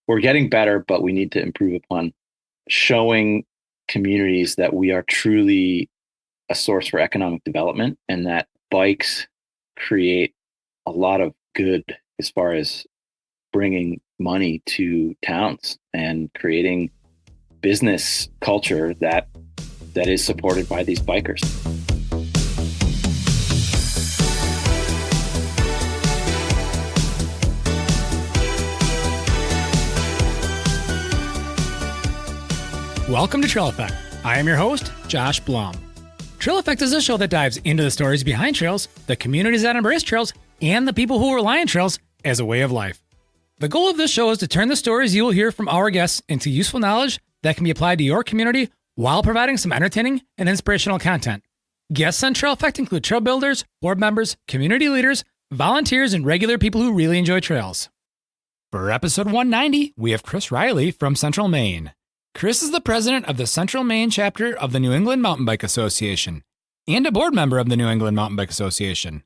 we're getting better, but we need to improve upon showing communities that we are truly a source for economic development and that bikes create a lot of good as far as bringing money to towns and creating business culture that is supported by these bikers. Welcome to Trail Effect. I am your host, Josh Blum. Trail Effect is a show that dives into the stories behind trails, the communities that embrace trails, and the people who rely on trails as a way of life. The goal of this show is to turn the stories you will hear from our guests into useful knowledge that can be applied to your community while providing some entertaining and inspirational content. Guests on Trail Effect include trail builders, board members, community leaders, volunteers, and regular people who really enjoy trails. For episode 190, we have Chris Riley from Central Maine. Chris is the president of the Central Maine Chapter of the New England Mountain Bike Association and a board member of the New England Mountain Bike Association.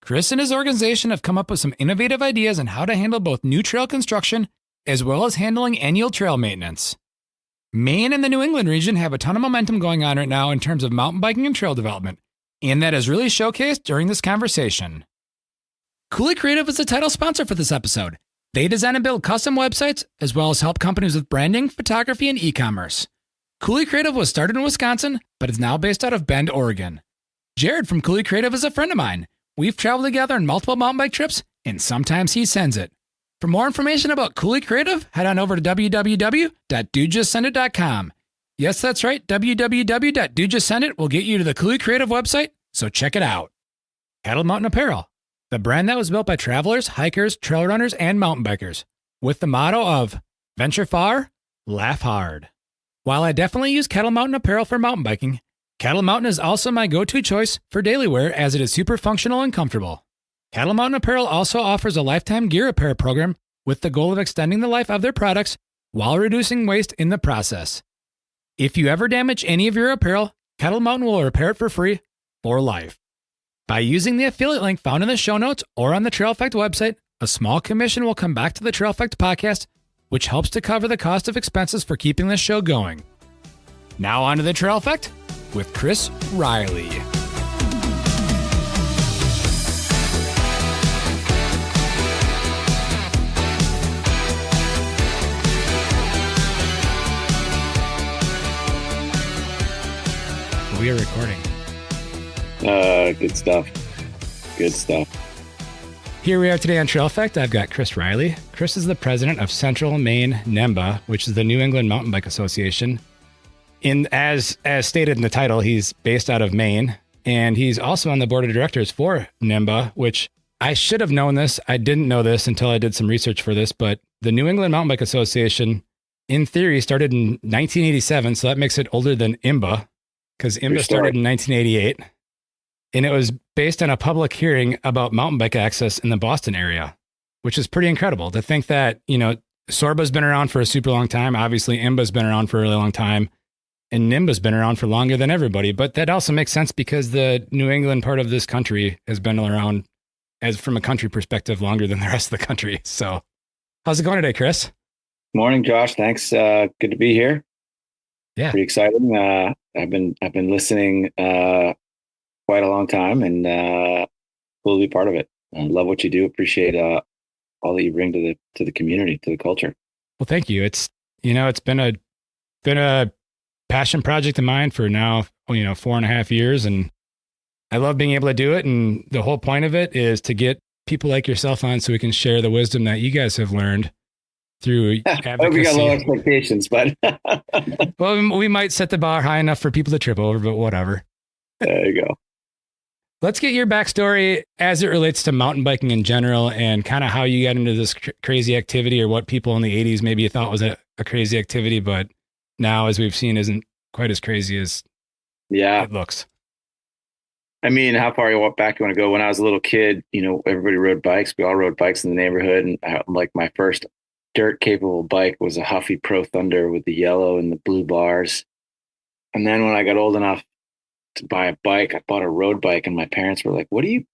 Chris and his organization have come up with some innovative ideas on how to handle both new trail construction as well as handling annual trail maintenance. Maine and the New England region have a ton of momentum going on right now in terms of mountain biking and trail development, and that is really showcased during this conversation. Cooley Creative is the title sponsor for this episode. They design and build custom websites, as well as help companies with branding, photography, and e-commerce. Cooley Creative was started in Wisconsin, but is now based out of Bend, Oregon. Jared from Cooley Creative is a friend of mine. We've traveled together on multiple mountain bike trips, and sometimes he sends it. For more information about Cooley Creative, head on over to www.dudejustsendit.com. Yes, that's right, www.dudejustsendit will get you to the Cooley Creative website, so check it out. Cattle Mountain Apparel, the brand that was built by travelers, hikers, trail runners, and mountain bikers, with the motto of venture far, laugh hard. While I definitely use Cattle Mountain apparel for mountain biking, Cattle Mountain is also my go-to choice for daily wear as it is super functional and comfortable. Cattle Mountain Apparel also offers a lifetime gear repair program with the goal of extending the life of their products while reducing waste in the process. If you ever damage any of your apparel, Cattle Mountain will repair it for free for life. By using the affiliate link found in the show notes or on the Trail Effect website, a small commission will come back to the Trail Effect podcast, which helps to cover the cost of expenses for keeping this show going. Now on to the Trail Effect with Chris Riley. We are recording. Good stuff. Good stuff. Here we are today on Trail Effect. I've got Chris Riley. Chris is the president of Central Maine NEMBA, which is the New England Mountain Bike Association. As stated in the title, he's based out of Maine, and he's also on the board of directors for NEMBA, which I should have known this. I didn't know this until I did some research for this, but the New England Mountain Bike Association, in theory, started in 1987, so that makes it older than IMBA, because IMBA started in 1988. And it was based on a public hearing about mountain bike access in the Boston area, which is pretty incredible to think that, SORBA's been around for a super long time. Obviously, IMBA's been around for a really long time, and NEMBA's been around for longer than everybody. But that also makes sense because the New England part of this country has been around, as from a country perspective, longer than the rest of the country. So how's it going today, Chris? Morning, Josh. Thanks. Good to be here. Yeah. Pretty exciting. I've been listening quite a long time, and cool to be part of it. I love what you do. Appreciate all that you bring to the community, to the culture. Well, thank you. It's been a passion project of mine for now 4.5 years, and I love being able to do it. And the whole point of it is to get people like yourself on so we can share the wisdom that you guys have learned through advocacy. I hope we got low expectations, but well, we might set the bar high enough for people to trip over, but whatever. There you go. Let's get your backstory as it relates to mountain biking in general and kind of how you got into this crazy activity, or what people in the 80s maybe thought was a crazy activity, but now, as we've seen, isn't quite as crazy as it looks. I mean, how far back you want to go? When I was a little kid, everybody rode bikes. We all rode bikes in the neighborhood. And my first dirt capable bike was a Huffy Pro Thunder with the yellow and the blue bars. And then when I got old enough to buy a bike, I bought a road bike, and my parents were like, "What do you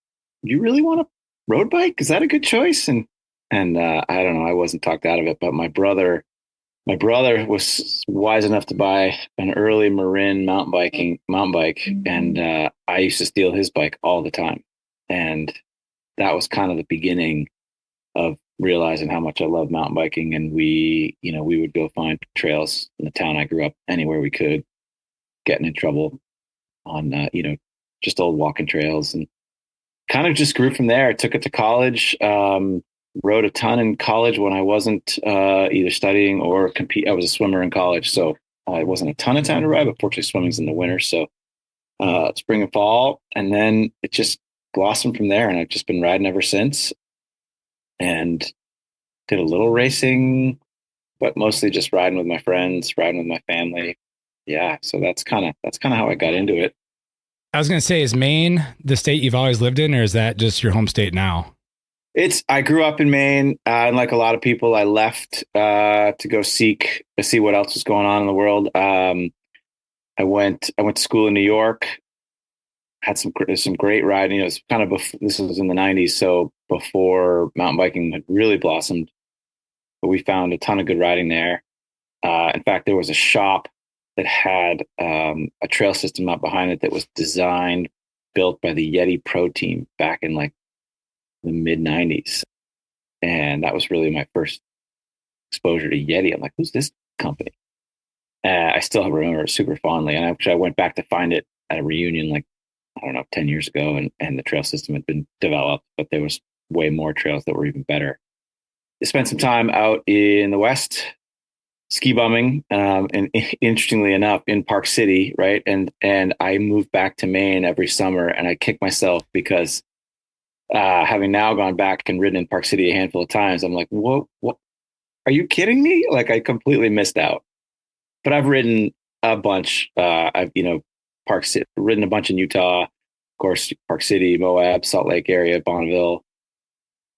really want a road bike? Is that a good choice?" And And I don't know, I wasn't talked out of it, but my brother was wise enough to buy an early Marin mountain bike, and I used to steal his bike all the time, and that was kind of the beginning of realizing how much I love mountain biking. And we would go find trails in the town I grew up anywhere we could, getting in trouble on just old walking trails, and kind of just grew from there. Took it to college. Rode a ton in college when I wasn't either studying or compete. I was a swimmer in college, so it wasn't a ton of time to ride. But fortunately, swimming's in the winter, so spring and fall, and then it just blossomed from there. And I've just been riding ever since. And did a little racing, but mostly just riding with my friends, riding with my family. Yeah, so that's kind of how I got into it. I was going to say, is Maine the state you've always lived in, or is that just your home state now? I grew up in Maine, and like a lot of people, I left to go see what else was going on in the world. I went to school in New York, had some great riding. It was kind of this was in the '90s, so before mountain biking had really blossomed. But we found a ton of good riding there. In fact, there was a shop that had a trail system out behind it that was designed, built by the Yeti Pro team back in like the mid '90s, and that was really my first exposure to Yeti. I'm like, who's this company? I still remember it super fondly, and actually I went back to find it at a reunion, like I don't know, 10 years ago, and the trail system had been developed, but there was way more trails that were even better. I spent some time out in the West ski bumming, and interestingly enough, in Park City, right? And I moved back to Maine every summer, and I kick myself because having now gone back and ridden in Park City a handful of times, I'm like, what? Are you kidding me? Like I completely missed out. But I've ridden a bunch. I've ridden a bunch in Utah, of course, Park City, Moab, Salt Lake area, Bonneville,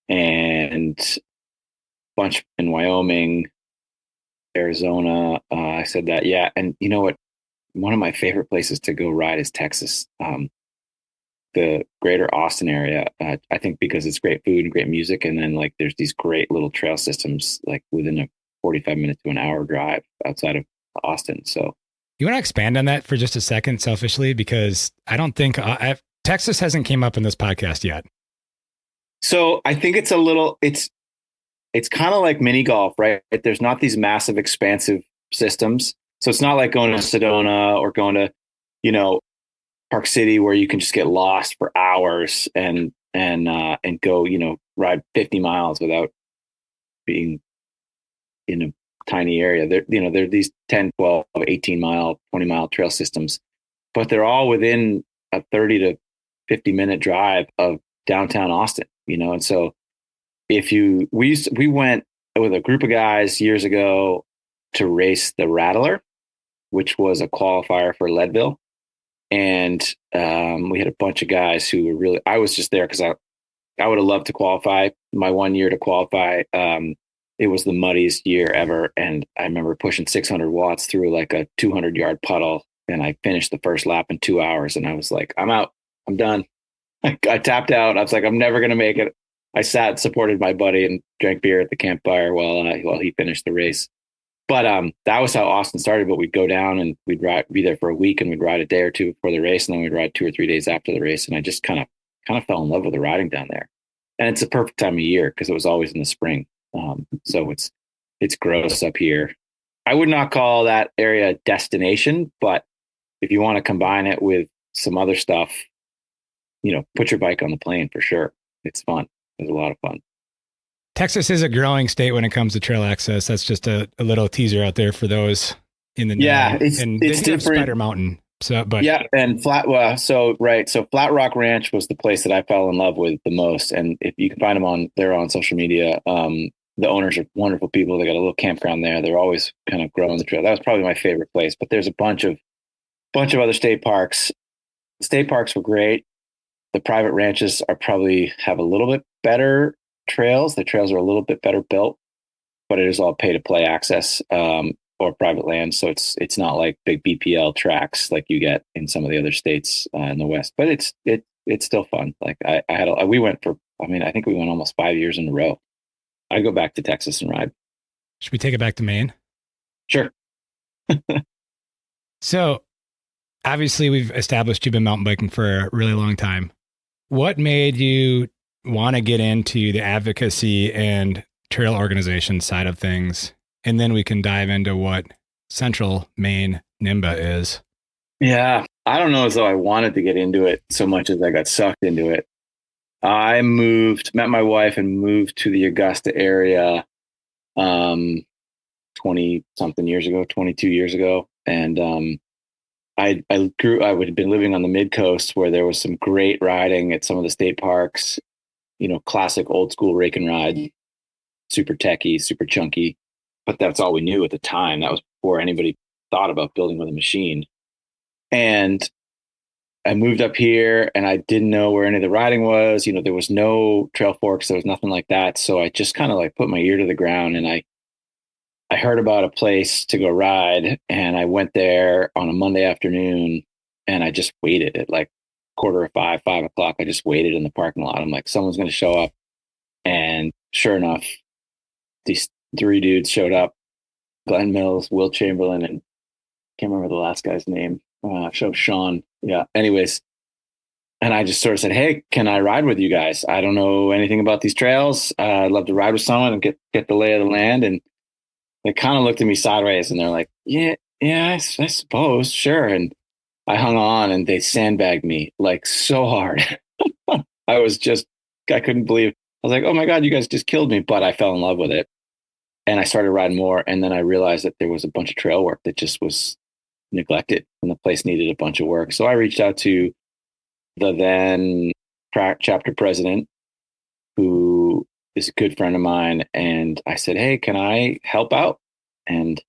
and a bunch in Wyoming, Arizona. I said that, yeah. And you know what? One of my favorite places to go ride is Texas, the greater Austin area. I think because it's great food and great music, and then like there's these great little trail systems like within a 45 minute to an hour drive outside of Austin. So You want to expand on that for just a second, selfishly, because I don't think Texas hasn't came up in this podcast yet. so I think it's kind of like mini golf, right? There's not these massive expansive systems. So it's not like going to Sedona or going to, you know, Park City where you can just get lost for hours and go, ride 50 miles without being in a tiny area. There are these 10, 12, 18-mile, 20-mile trail systems, but they're all within a 30 to 50-minute drive of downtown Austin, and so we went with a group of guys years ago to race the Rattler, which was a qualifier for Leadville. And we had a bunch of guys who were really, I was just there because I would have loved to qualify. My one year to qualify, it was the muddiest year ever. And I remember pushing 600 watts through like a 200-yard puddle. And I finished the first lap in 2 hours. And I was like, I'm out. I'm done. I tapped out. I was like, I'm never going to make it. I sat, supported my buddy, and drank beer at the campfire while he finished the race. But that was how Austin started. But we'd go down and be there for a week, and we'd ride a day or two before the race, and then we'd ride 2 or 3 days after the race. And I just kind of fell in love with the riding down there. And it's a perfect time of year because it was always in the spring. So it's gross up here. I would not call that area a destination, but if you want to combine it with some other stuff, put your bike on the plane for sure. It's fun. It was a lot of fun. Texas is a growing state when it comes to trail access. That's just a little teaser out there for those in the know. Yeah, it's different. Spider Mountain. So, but yeah, and So Flat Rock Ranch was the place that I fell in love with the most. And if you can find them they're on social media. The owners are wonderful people. They got a little campground there. They're always kind of growing the trail. That was probably my favorite place. But there's a bunch of other state parks. State parks were great. The private ranches probably have a little bit better trails. The trails are a little bit better built, but it is all pay to play access or private land. So it's not like big BPL tracks like you get in some of the other states in the West. But it's still fun. Like I think we went almost 5 years in a row I go back to Texas and ride. Should we take it back to Maine? Sure. So obviously we've established you've been mountain biking for a really long time. What made you want to get into the advocacy and trail organization side of things? And then we can dive into what Central Maine NEMBA is. Yeah. I don't know as though I wanted to get into it so much as I got sucked into it. Met my wife and moved to the Augusta area 20 something years ago, 22 years ago. And I had been living on the mid coast where there was some great riding at some of the state parks, classic old school rake and ride, super techy, super chunky. But that's all we knew at the time. That was before anybody thought about building with a machine. And I moved up here and I didn't know where any of the riding was. There was no trail forks. There was nothing like that. So I just kind of like put my ear to the ground and I heard about a place to go ride and I went there on a Monday afternoon and I just waited at like 4:45, 5 o'clock. I just waited in the parking lot. I'm like, someone's going to show up. And sure enough, these three dudes showed up, Glenn Mills, Will Chamberlain, and can't remember the last guy's name. Sean. Yeah. Anyways. And I just sort of said, hey, can I ride with you guys? I don't know anything about these trails. I'd love to ride with someone and get the lay of the land. And they kind of looked at me sideways and they're like, yeah, I suppose. Sure. And I hung on and they sandbagged me like so hard. I couldn't believe, I was like, oh my God, you guys just killed me. But I fell in love with it. And I started riding more. And then I realized that there was a bunch of trail work that just was neglected and the place needed a bunch of work. So I reached out to the then chapter president, who is a good friend of mine. And I said, hey, can I help out? And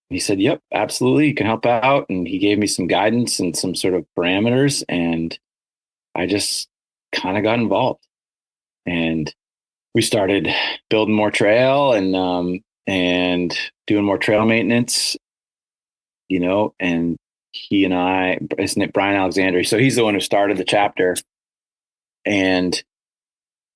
he said, yep, absolutely. You can help out. And he gave me some guidance and some sort of parameters. And I just kind of got involved. And we started building more trail and doing more trail maintenance, and he and I, isn't it Brian Alexander? So he's the one who started the chapter. And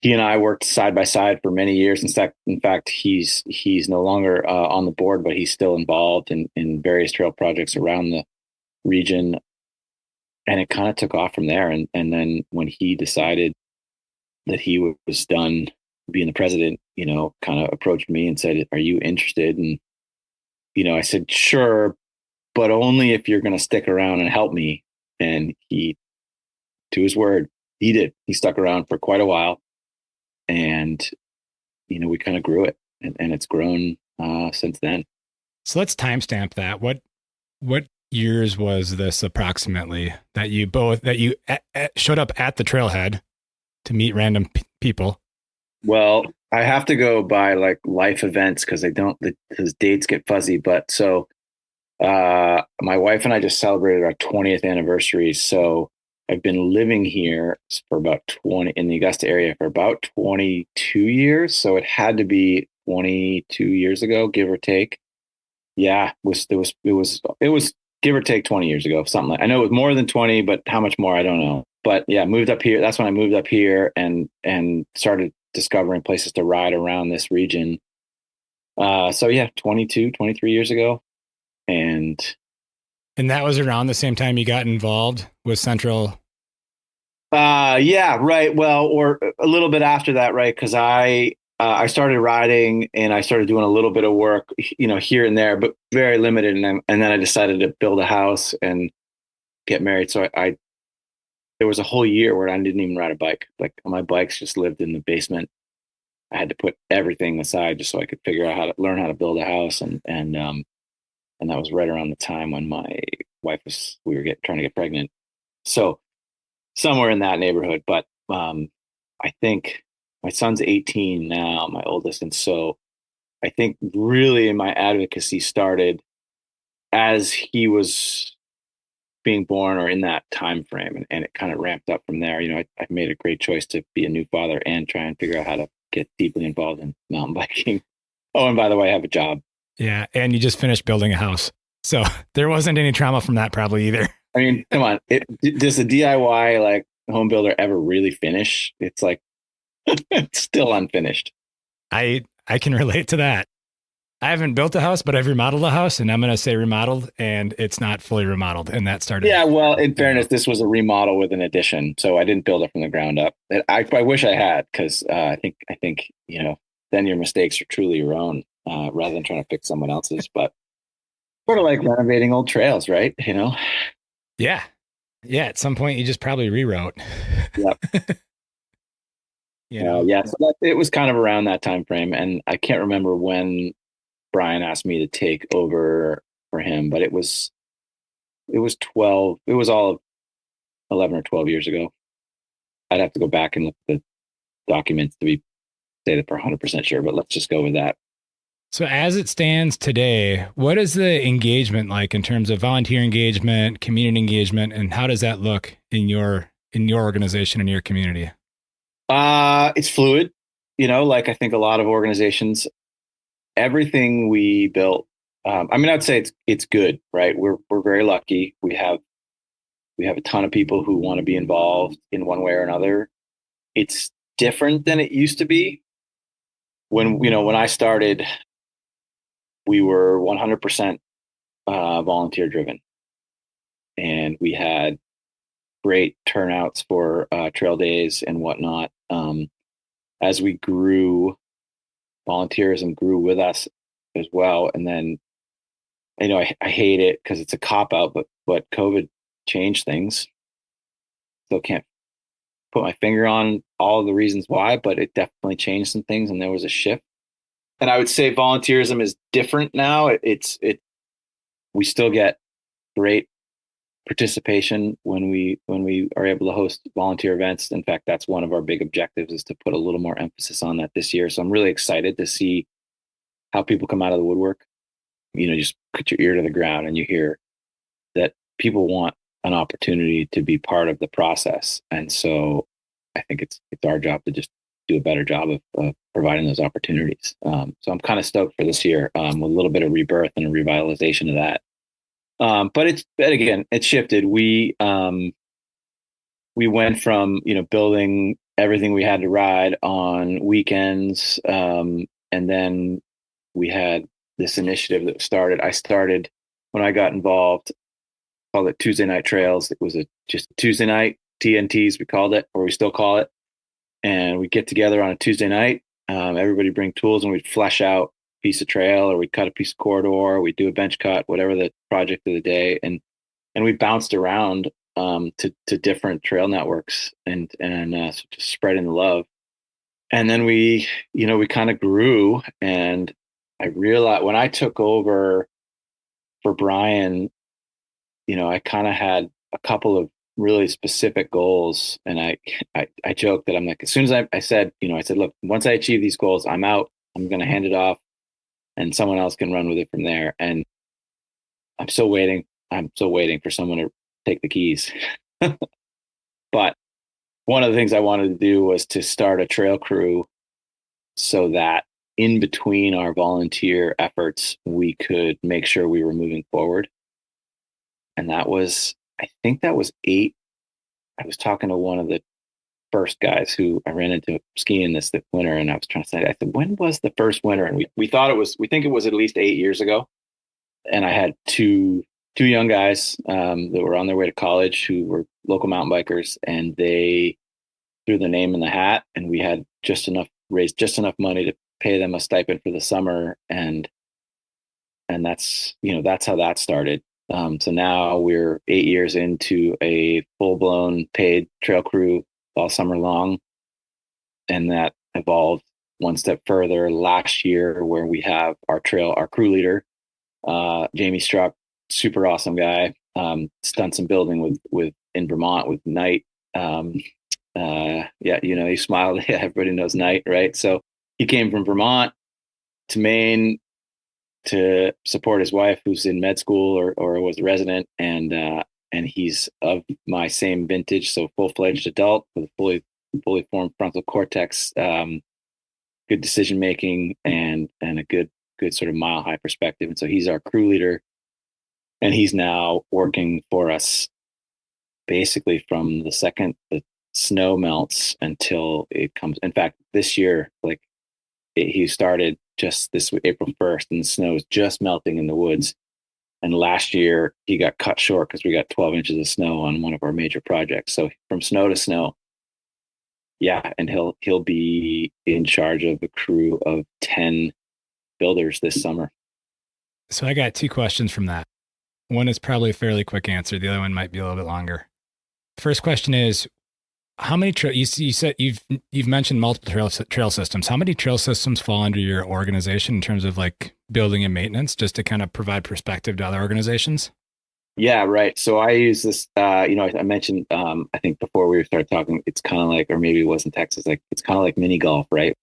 he and I worked side by side for many years. In fact, he's no longer on the board, but he's still involved in various trail projects around the region. And it kind of took off from there. And then when he decided that he was done being the president, kind of approached me and said, are you interested? And, I said, sure, but only if you're going to stick around and help me. And he, to his word, he did. He stuck around for quite a while. And, we kind of grew it and it's grown since then. So let's timestamp that. What years was this approximately that you showed up at the trailhead to meet random people? Well, I have to go by like life events because his dates get fuzzy. But so my wife and I just celebrated our 20th anniversary. So I've been living here for about 20 in the Augusta area for about 22 years. So it had to be 22 years ago, give or take. Yeah, it was give or take 20 years ago, something like, I know it was more than 20, but how much more, I don't know. But yeah, moved up here. That's when I moved up here and started discovering places to ride around this region. So yeah, 22, 23 years ago. And that was around the same time you got involved with Central. Yeah, right. Well, or a little bit after that, right? Because I started riding and I started doing a little bit of work, here and there, but very limited. And then I decided to build a house and get married. So there was a whole year where I didn't even ride a bike. Like my bikes just lived in the basement. I had to put everything aside just so I could figure out how to learn how to build a house. And that was right around the time when my wife we were trying to get pregnant. So somewhere in that neighborhood. But I think my son's 18 now, my oldest. And so I think really my advocacy started as he was being born or in that time frame. And it kind of ramped up from there. I made a great choice to be a new father and try and figure out how to get deeply involved in mountain biking. Oh, and by the way, I have a job. Yeah. And you just finished building a house. So there wasn't any trauma from that probably either. I mean, come on. Does a DIY like home builder ever really finish? It's like, it's still unfinished. I I can relate to that. I haven't built a house, but I've remodeled a house, and I'm going to say remodeled, and it's not fully remodeled. And that started, Yeah, well, in you know, fairness, this was a remodel with an addition, so I didn't build it from the ground up. I wish I had, because I think then your mistakes are truly your own, rather than trying to fix someone else's. But sort of like renovating old trails, right? yeah. Yeah. At some point, you just probably rewrote, Yeah, you know. yeah. So it was kind of around that time frame, and I can't remember when Brian asked me to take over for him, but it was 12. It was all of 11 or 12 years ago. I'd have to go back and look at the documents to be say that for 100% sure, but let's just go with that. So, as it stands today, what is the engagement like in terms of volunteer engagement, community engagement, and how does that look in your organization and your community? It's fluid, like I think a lot of organizations, everything we built. I mean, I'd say it's good, right? We're very lucky. We have a ton of people who want to be involved in one way or another. It's different than it used to be. When I started, we were 100% volunteer driven, and we had great turnouts for trail days and whatnot. As we grew, volunteerism grew with us as well. And then, I hate it because it's a cop out, but COVID changed things. Still can't put my finger on all of the reasons why, but it definitely changed some things, and there was a shift. And I would say volunteerism is different now. We still get great participation when we are able to host volunteer events. In fact, that's one of our big objectives, is to put a little more emphasis on that this year. So I'm really excited to see how people come out of the woodwork. Just put your ear to the ground and you hear that people want an opportunity to be part of the process. And so I think it's our job to just do a better job of providing those opportunities. So I'm kind of stoked for this year, with a little bit of rebirth and a revitalization of that. But again, it shifted. We went from, building everything we had to ride on weekends. And then we had this initiative that started. I started when I got involved, called it Tuesday Night Trails. It was just Tuesday night TNTs, we called it, or we still call it. And we get together on a Tuesday night. Everybody bring tools, and we'd flesh out a piece of trail, or we'd cut a piece of corridor, we'd do a bench cut, whatever the project of the day. And we bounced around to different trail networks, and so just spreading the love. And then we kind of grew, and I realized when I took over for Brian, I kind of had a couple of really specific goals. And I joked that I'm like, as soon as I said, look, once I achieve these goals, I'm out. I'm going to hand it off, and someone else can run with it from there. And I'm still waiting. I'm still waiting for someone to take the keys. But one of the things I wanted to do was to start a trail crew, so that in between our volunteer efforts, we could make sure we were moving forward. And I think that was eight. I was talking to one of the first guys who I ran into skiing this winter, and I was trying to say, I said, when was the first winter? And we think it was at least 8 years ago. And I had two young guys that were on their way to college, who were local mountain bikers, and they threw their name in the hat, and we had raised just enough money to pay them a stipend for the summer. And that's how that started. So now we're 8 years into a full-blown paid trail crew all summer long. And that evolved one step further last year, where we have our crew leader, Jamie Struck, super awesome guy. Done some building with in Vermont with Knight. Yeah, he smiled. Yeah, everybody knows Knight, right? So he came from Vermont to Maine to support his wife, who's in med school or was a resident, and he's of my same vintage, so full-fledged adult with a fully formed frontal cortex, good decision making, and a good sort of mile high perspective. And so he's our crew leader, and he's now working for us basically from the second the snow melts until it comes. In fact, this year, like he started just this April 1st, and the snow is just melting in the woods. And last year he got cut short because we got 12 inches of snow on one of our major projects. So from snow to snow, yeah, and he'll be in charge of a crew of 10 builders this summer. So I got two questions from that. One is probably a fairly quick answer. The other one might be a little bit longer. The first question is, how many you said you've mentioned multiple trail systems. How many trail systems fall under your organization in terms of like building and maintenance, just to kind of provide perspective to other organizations? Yeah, right. So I use this. I mentioned. I think before we started talking, it's kind of like, or maybe it was in Texas. Like it's kind of like mini golf, right?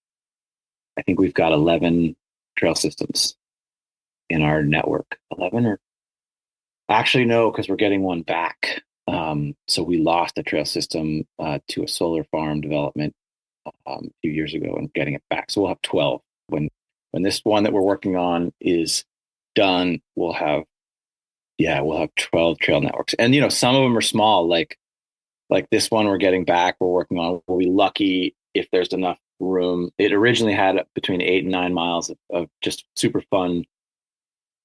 I think we've got 11 trail systems in our network. 11, or actually no, because we're getting one back. So we lost a trail system to a solar farm development a few years ago, and getting it back. So we'll have 12 when this one that we're working on is done. We'll have 12 trail networks, and some of them are small, like this one we're getting back. We're working on. We'll be lucky if there's enough room. It originally had between 8 and 9 miles of just super fun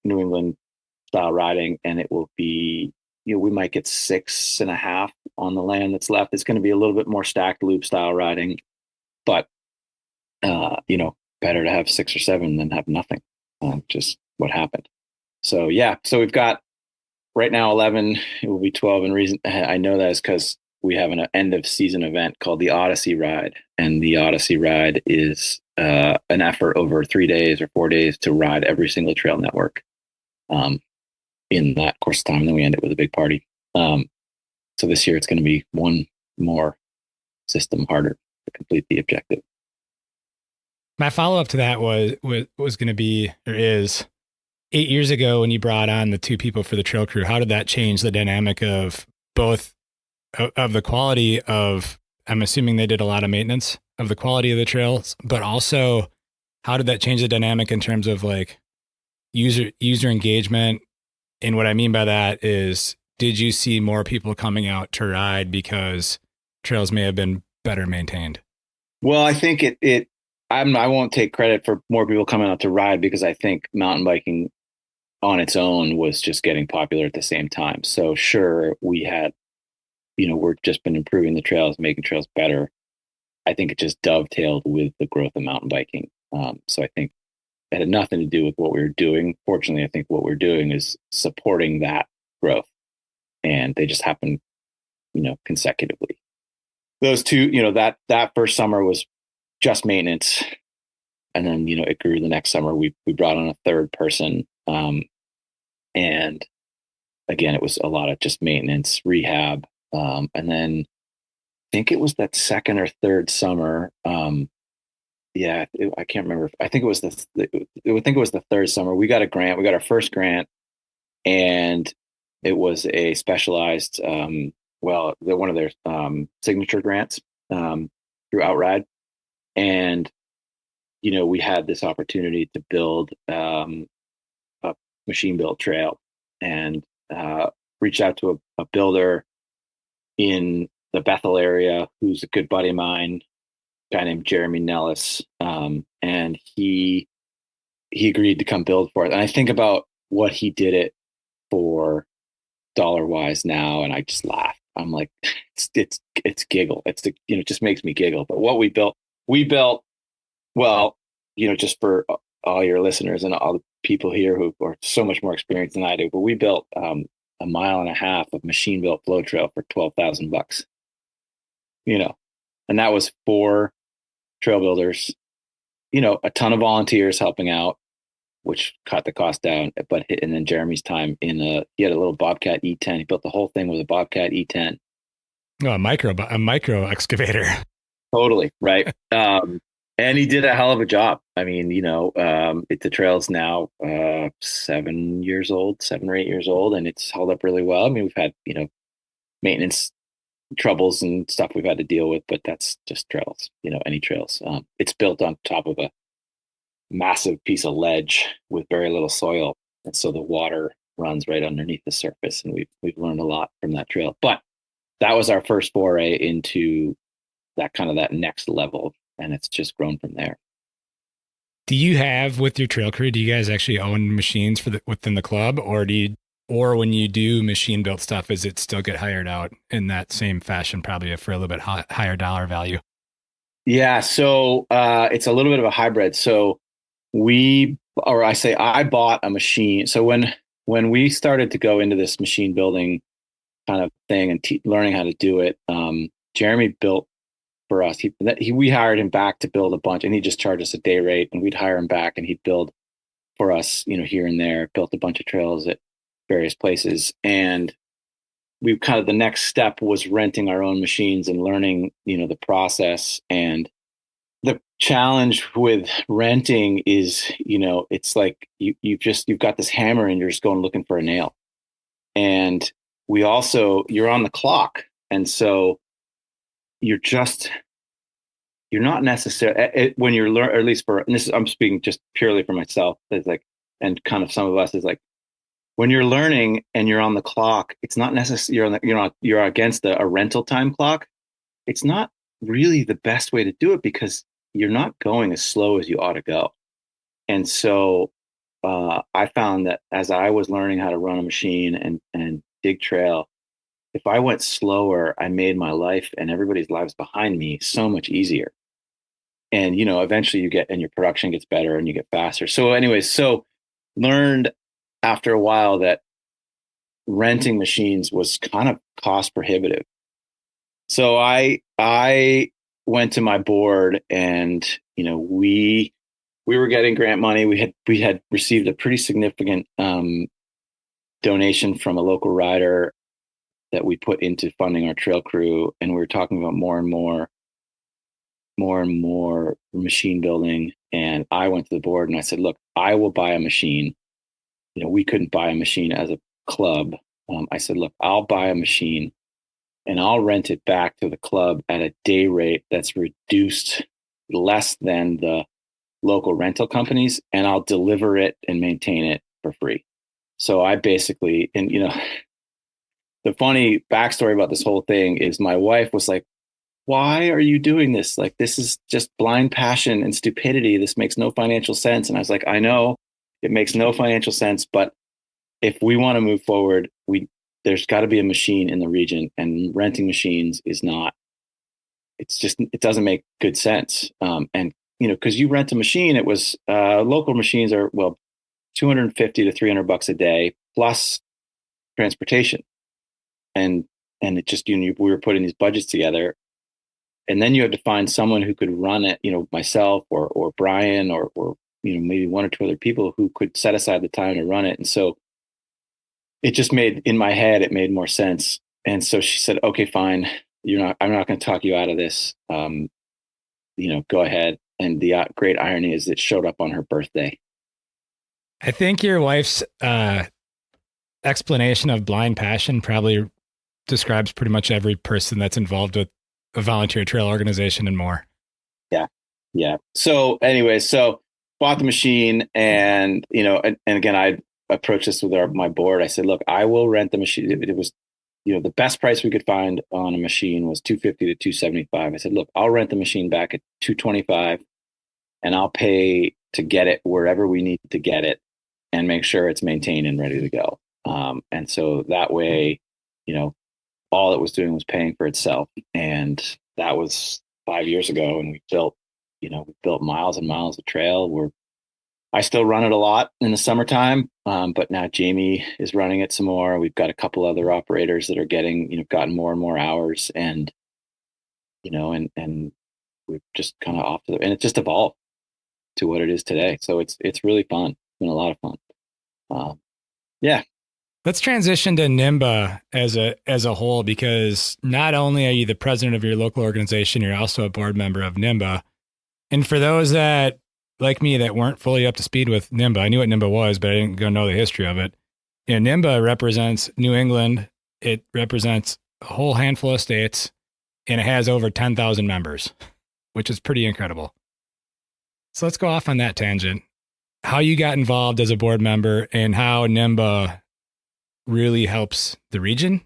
New England style riding, and it will be, we might get 6.5 on the land that's left. It's going to be a little bit more stacked loop style riding, but better to have 6 or 7 than have nothing. Just what happened. So yeah, so we've got right now 11. It will be 12. And reason I know that is because we have an end of season event called the Odyssey Ride, and the Odyssey Ride is an effort over 3 days or 4 days to ride every single trail network in that course of time. And then we end it with a big party. So this year it's going to be one more system harder to complete the objective. My follow up to that was going to be, or is, 8 years ago when you brought on the 2 people for the trail crew. How did that change the dynamic of both of the quality of? I'm assuming they did a lot of maintenance of the quality of the trails, but also how did that change the dynamic in terms of like user engagement? And what I mean by that is, did you see more people coming out to ride because trails may have been better maintained? Well, I think I won't take credit for more people coming out to ride, because I think mountain biking on its own was just getting popular at the same time. So sure, we had, we're just been improving the trails, making trails better. I think it just dovetailed with the growth of mountain biking. So I think it had nothing to do with what we were doing. Fortunately, I think what we're doing is supporting that growth, and they just happen, consecutively. Those two, that first summer was just maintenance, and then it grew. The next summer we brought on a third person, and again it was a lot of just maintenance, rehab, and then I think it was that second or third summer. I can't remember. I think it was the third summer. We got a grant. We got our first grant, and it was a specialized, one of their signature grants through Outride, and we had this opportunity to build a machine built trail, and reached out to a builder in the Bethel area who's a good buddy of mine, a guy named Jeremy Nellis, and he agreed to come build for it. And I think about what he did it for dollar wise now, and I just laugh. I'm like, it's giggle. It just makes me giggle. But what we built, well, just for all your listeners and all the people here who are so much more experienced than I do, but we built a 1.5 miles of machine built flow trail for $12,000. And that was 4 trail builders, a ton of volunteers helping out, which cut the cost down. And then Jeremy's time he had a little Bobcat E10. He built the whole thing with a Bobcat E10. Oh, a micro excavator. Totally. Right. And he did a hell of a job. I mean, the trail's now 7 or 8 years old, and it's held up really well. I mean, we've had, maintenance troubles and stuff we've had to deal with, but that's just trails, any trails. It's built on top of a massive piece of ledge with very little soil. And so the water runs right underneath the surface. And we've learned a lot from that trail. But that was our first foray into that next level. And it's just grown from there. Do you have with your trail crew, do you guys actually own machines within the club, or when you do machine built stuff, is it still get hired out in that same fashion, probably for a little bit higher dollar value? Yeah, so it's a little bit of a hybrid. So I bought a machine. So when we started to go into this machine building kind of thing and learning how to do it, Jeremy built for us. We hired him back to build a bunch, and he just charged us a day rate, and we'd hire him back, and he'd build for us, here and there. Built a bunch of trails at various places, and we kind of the next step was renting our own machines and learning, the process. And the challenge with renting is, it's like you've got this hammer and you're just going looking for a nail. And you're on the clock. And so you're just you're not necessarily when you're learn, or at least for, and this is, I'm speaking just purely for myself. It's like, and kind of some of us is like, when you're learning and you're on the clock, it's not necessarily, you're against a rental time clock. It's not really the best way to do it because you're not going as slow as you ought to go. And so I found that as I was learning how to run a machine and dig trail, if I went slower, I made my life and everybody's lives behind me so much easier. And eventually and your production gets better and you get faster. So anyways, learned after a while that renting machines was kind of cost prohibitive. So I went to my board, and we were getting grant money. We had received a pretty significant donation from a local rider that we put into funding our trail crew, and we were talking about more and more machine building. And I went to the board and I said, look, I will buy a machine. We couldn't buy a machine as a club. I said, look, I'll buy a machine and I'll rent it back to the club at a day rate that's reduced less than the local rental companies, and I'll deliver it and maintain it for free. So I basically, and the funny backstory about this whole thing is my wife was like, why are you doing this? Like, this is just blind passion and stupidity. This makes no financial sense. And I was like, I know it makes no financial sense, but if we want to move forward, there's got to be a machine in the region, and renting machines is not, it doesn't make good sense. And, cause you rent a machine, it was, local machines are, well, 250 to $300 a day plus transportation. And it just, we were putting these budgets together, and then you had to find someone who could run it, myself or Brian or maybe one or two other people who could set aside the time to run it. And so it just made, in my head, it made more sense. And so she said, okay, fine. I'm not going to talk you out of this. Go ahead. And the great irony is it showed up on her birthday. I think your wife's explanation of blind passion probably describes pretty much every person that's involved with a volunteer trail organization and more. Yeah. Yeah. So anyway, bought the machine, and, and again, I approached this with my board. I said, look, I will rent the machine. It was, the best price we could find on a machine was $250 to $275. I said, look, I'll rent the machine back at $225, and I'll pay to get it wherever we need to get it and make sure it's maintained and ready to go. And so that way, all it was doing was paying for itself. And that was 5 years ago. And we built miles and miles of trail. I still run it a lot in the summertime, but now Jamie is running it some more. We've got a couple other operators that are gotten more and more hours, and we've just kind of and it just evolved to what it is today. So it's really fun. It's been a lot of fun. Yeah. Let's transition to NEMBA as a whole, because not only are you the president of your local organization, you're also a board member of NEMBA. And for those that, like me, that weren't fully up to speed with NEMBA, I knew what NEMBA was, but I didn't go know the history of it. NEMBA represents New England. It represents a whole handful of states, and it has over 10,000 members, which is pretty incredible. So let's go off on that tangent. How you got involved as a board member and how NEMBA really helps the region,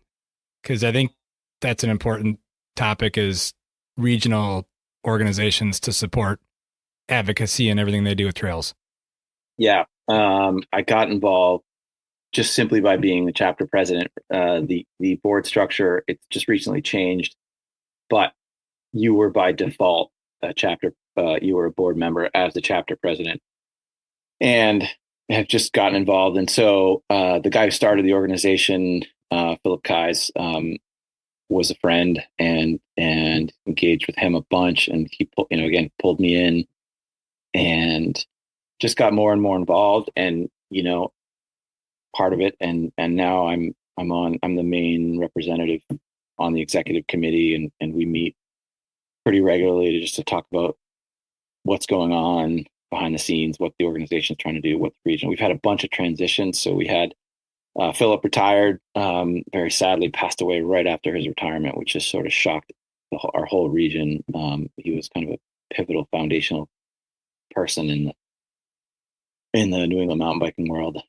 because I think that's an important topic, is regional organizations to support advocacy and everything they do with trails? Yeah. I got involved just simply by being the chapter president. The board structure, it's just recently changed, but you were by default a chapter. You were a board member as the chapter president, and have just gotten involved. And so the guy who started the organization, Philip Kais, was a friend, and engaged with him a bunch. And he, again, pulled me in, and just got more and more involved. And part of it, and now I'm the main representative on the executive committee, and we meet pretty regularly to talk about what's going on behind the scenes, what the organization is trying to do, what the region. We've had a bunch of transitions. So we had Philip retired, very sadly passed away right after his retirement, which just sort of shocked our whole region. He was kind of a pivotal, foundational person in the New England mountain biking world.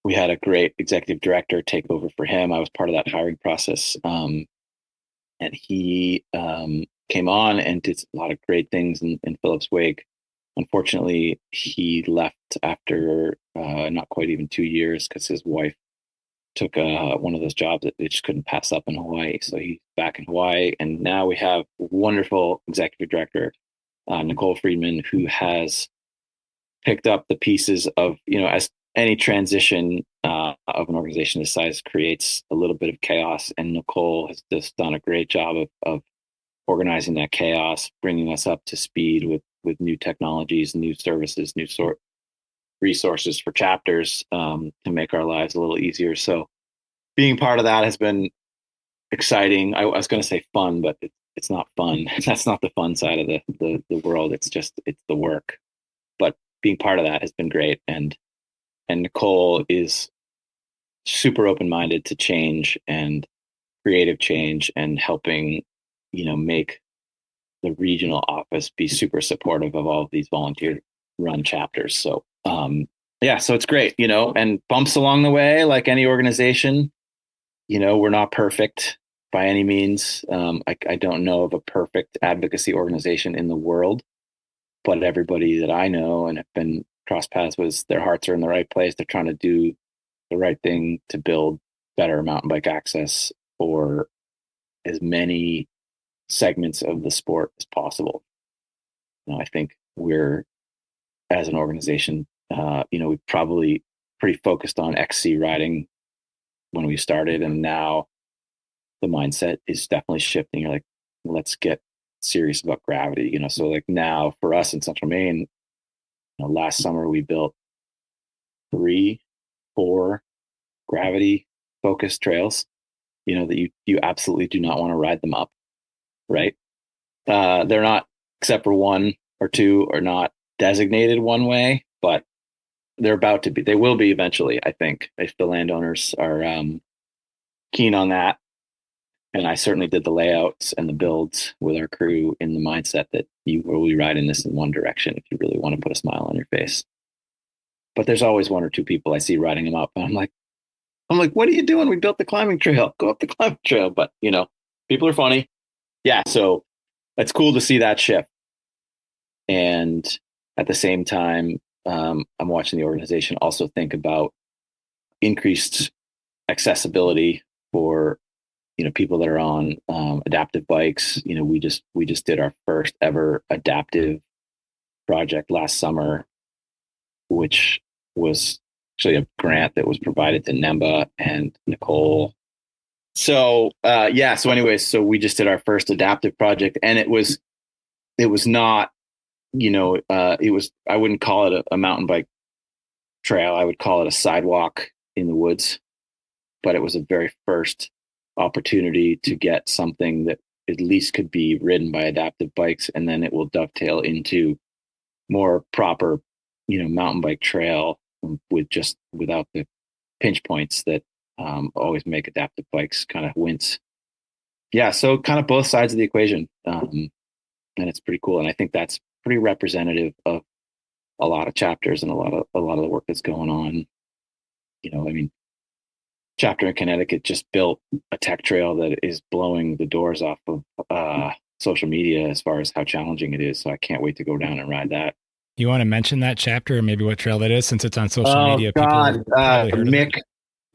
We had a great executive director take over for him. I was part of that hiring process. And he came on and did a lot of great things in Philip's wake. Unfortunately, he left after not quite even 2 years because his wife took one of those jobs that they just couldn't pass up in Hawaii. So he's back in Hawaii. And now we have wonderful executive director, Nicole Friedman, who has picked up the pieces of, as any transition of an organization this size creates a little bit of chaos. And Nicole has just done a great job of organizing that chaos, bringing us up to speed with new technologies, new services, new resources for chapters, to make our lives a little easier. So being part of that has been exciting. I was going to say fun, but it's not fun. That's not the fun side of the world. It's the work. But being part of that has been great. And Nicole is super open-minded to change and creative change, and helping, make the regional office be super supportive of all of these volunteer run chapters. So, yeah, so it's great, and bumps along the way, like any organization. We're not perfect by any means. I don't know of a perfect advocacy organization in the world, but everybody that I know and have been cross paths with, their hearts are in the right place. They're trying to do the right thing to build better mountain bike access for as many segments of the sport as possible. I think we're, as an organization, we probably pretty focused on XC riding when we started, and now the mindset is definitely shifting. You're like, let's get serious about gravity. So like now for us in Central Maine, last summer we built 3, 4 gravity focused trails, that you absolutely do not want to ride them up, right? They're not, except for 1 or 2, are not designated one way, but they're about to be. They will be eventually, I think, if the landowners are keen on that. And I certainly did the layouts and the builds with our crew in the mindset that you will be riding this in one direction if you really want to put a smile on your face. But there's always 1 or 2 people I see riding them up, and I'm like, what are you doing? We built the climbing trail. Go up the climbing trail. But people are funny. Yeah, so it's cool to see that shift. And at the same time, I'm watching the organization also think about increased accessibility for people that are on adaptive bikes. We just did our first ever adaptive project last summer, which was actually a grant that was provided to NEMBA and Nicole. So yeah. So anyways, so we just did our first adaptive project, and it was not, it was, I wouldn't call it a mountain bike trail. I would call it a sidewalk in the woods, but it was a very first opportunity to get something that at least could be ridden by adaptive bikes. And then it will dovetail into more proper, mountain bike trail without the pinch points that always make adaptive bikes kind of wince. Yeah. So kind of both sides of the equation. And it's pretty cool. And I think that's pretty representative of a lot of chapters and a lot of the work that's going on. I mean, chapter in Connecticut just built a tech trail that is blowing the doors off of social media as far as how challenging it is. So I can't wait to go down and ride that. You want to mention that chapter or maybe what trail that is since it's on social Oh media? People God, have probably heard of it.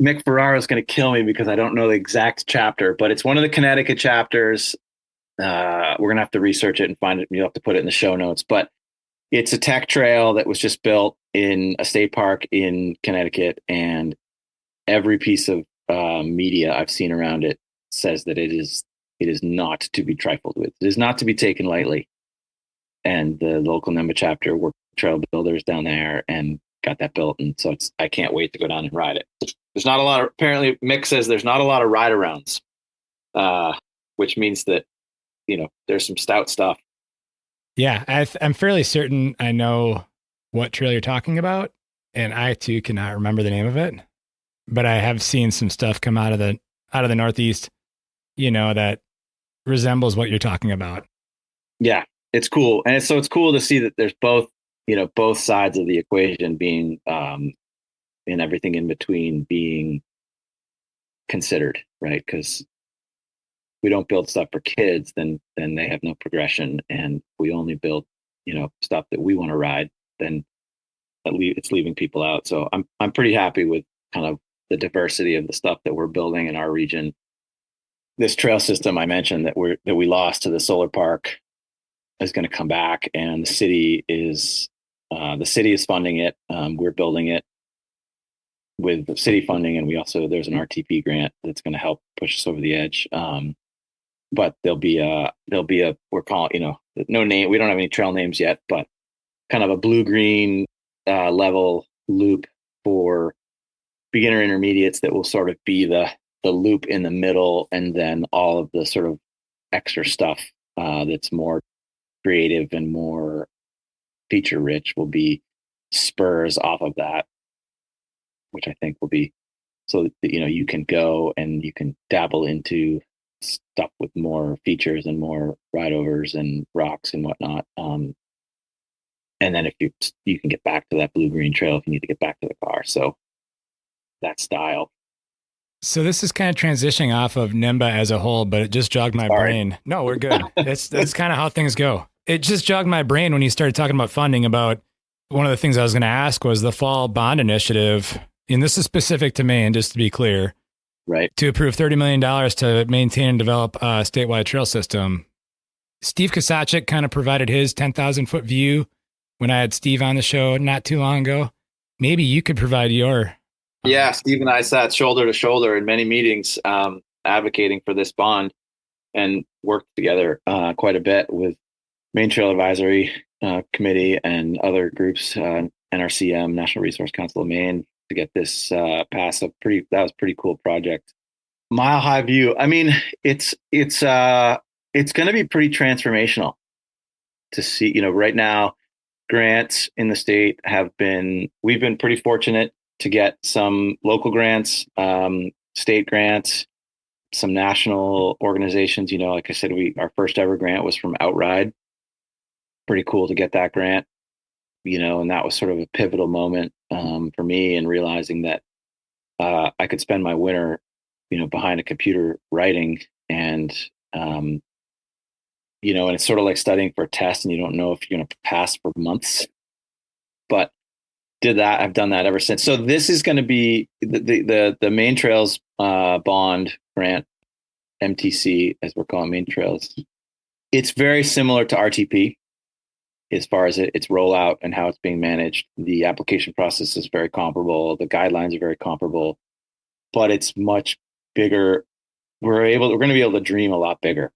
Mick Ferraro is going to kill me because I don't know the exact chapter, but it's one of the Connecticut chapters. We're gonna have to research it and find it. You'll have to put it in the show notes. But it's a tech trail that was just built in a state park in Connecticut, and every piece of media I've seen around it says that it is not to be trifled with. It is not to be taken lightly. And the local NEMBA chapter worked with trail builders down there and got that built. And so I can't wait to go down and ride it. There's not a lot of, apparently Mick says there's not a lot of ride arounds, which means that, there's some stout stuff. Yeah, I'm fairly certain I know what trail you're talking about, and I too cannot remember the name of it. But I have seen some stuff come out of the Northeast, that resembles what you're talking about. Yeah, it's cool, and it's cool to see that there's both sides of the equation being, and everything in between being considered, right? Because we don't build stuff for kids, then they have no progression, and we only build stuff that we want to ride, then it's leaving people out. So I'm pretty happy with kind of the diversity of the stuff that we're building in our region. This trail system I mentioned that we lost to the solar park is going to come back, and the city is funding it. We're building it with the city funding, and there's an RTP grant that's going to help push us over the edge. But there'll be a we're calling, no name, we don't have any trail names yet, but kind of a blue green level loop for beginner intermediates that will sort of be the loop in the middle, and then all of the sort of extra stuff that's more creative and more feature rich will be spurs off of that, which I think will be so that you can go and you can dabble into stuff with more features and more ride overs and rocks and whatnot. And then if you can get back to that blue green trail if you need to get back to the car. So that style. So this is kind of transitioning off of NEMBA as a whole, but it just jogged my brain. No, we're good. That's kind of how things go. It just jogged my brain when you started talking about funding. About one of the things I was going to ask was the fall bond initiative, and this is specific to Maine, just to be clear. Right. To approve $30 million to maintain and develop a statewide trail system. Steve Kosachik kind of provided his 10,000 foot view when I had Steve on the show not too long ago. Maybe you could provide your. Yeah, Steve and I sat shoulder to shoulder in many meetings advocating for this bond, and worked together quite a bit with Maine Trail Advisory Committee and other groups, NRCM, National Resource Council of Maine, to get this passed. That was a pretty cool project. Mile High View. I mean, it's going to be pretty transformational to see. Right now, grants in the state we've been pretty fortunate to get some local grants, state grants, some national organizations. Like I said, our first ever grant was from Outride. Pretty cool to get that grant. And that was sort of a pivotal moment for me in realizing that I could spend my winter, behind a computer writing, and and it's sort of like studying for a test, and you don't know if you're going to pass for months. But I've done that ever since. So this is going to be the Maine Trails bond grant, MTC, as we're calling Maine Trails. It's very similar to RTP. As far as its rollout and how it's being managed, the application process is very comparable. The guidelines are very comparable, but it's much bigger. We're going to be able to dream a lot bigger.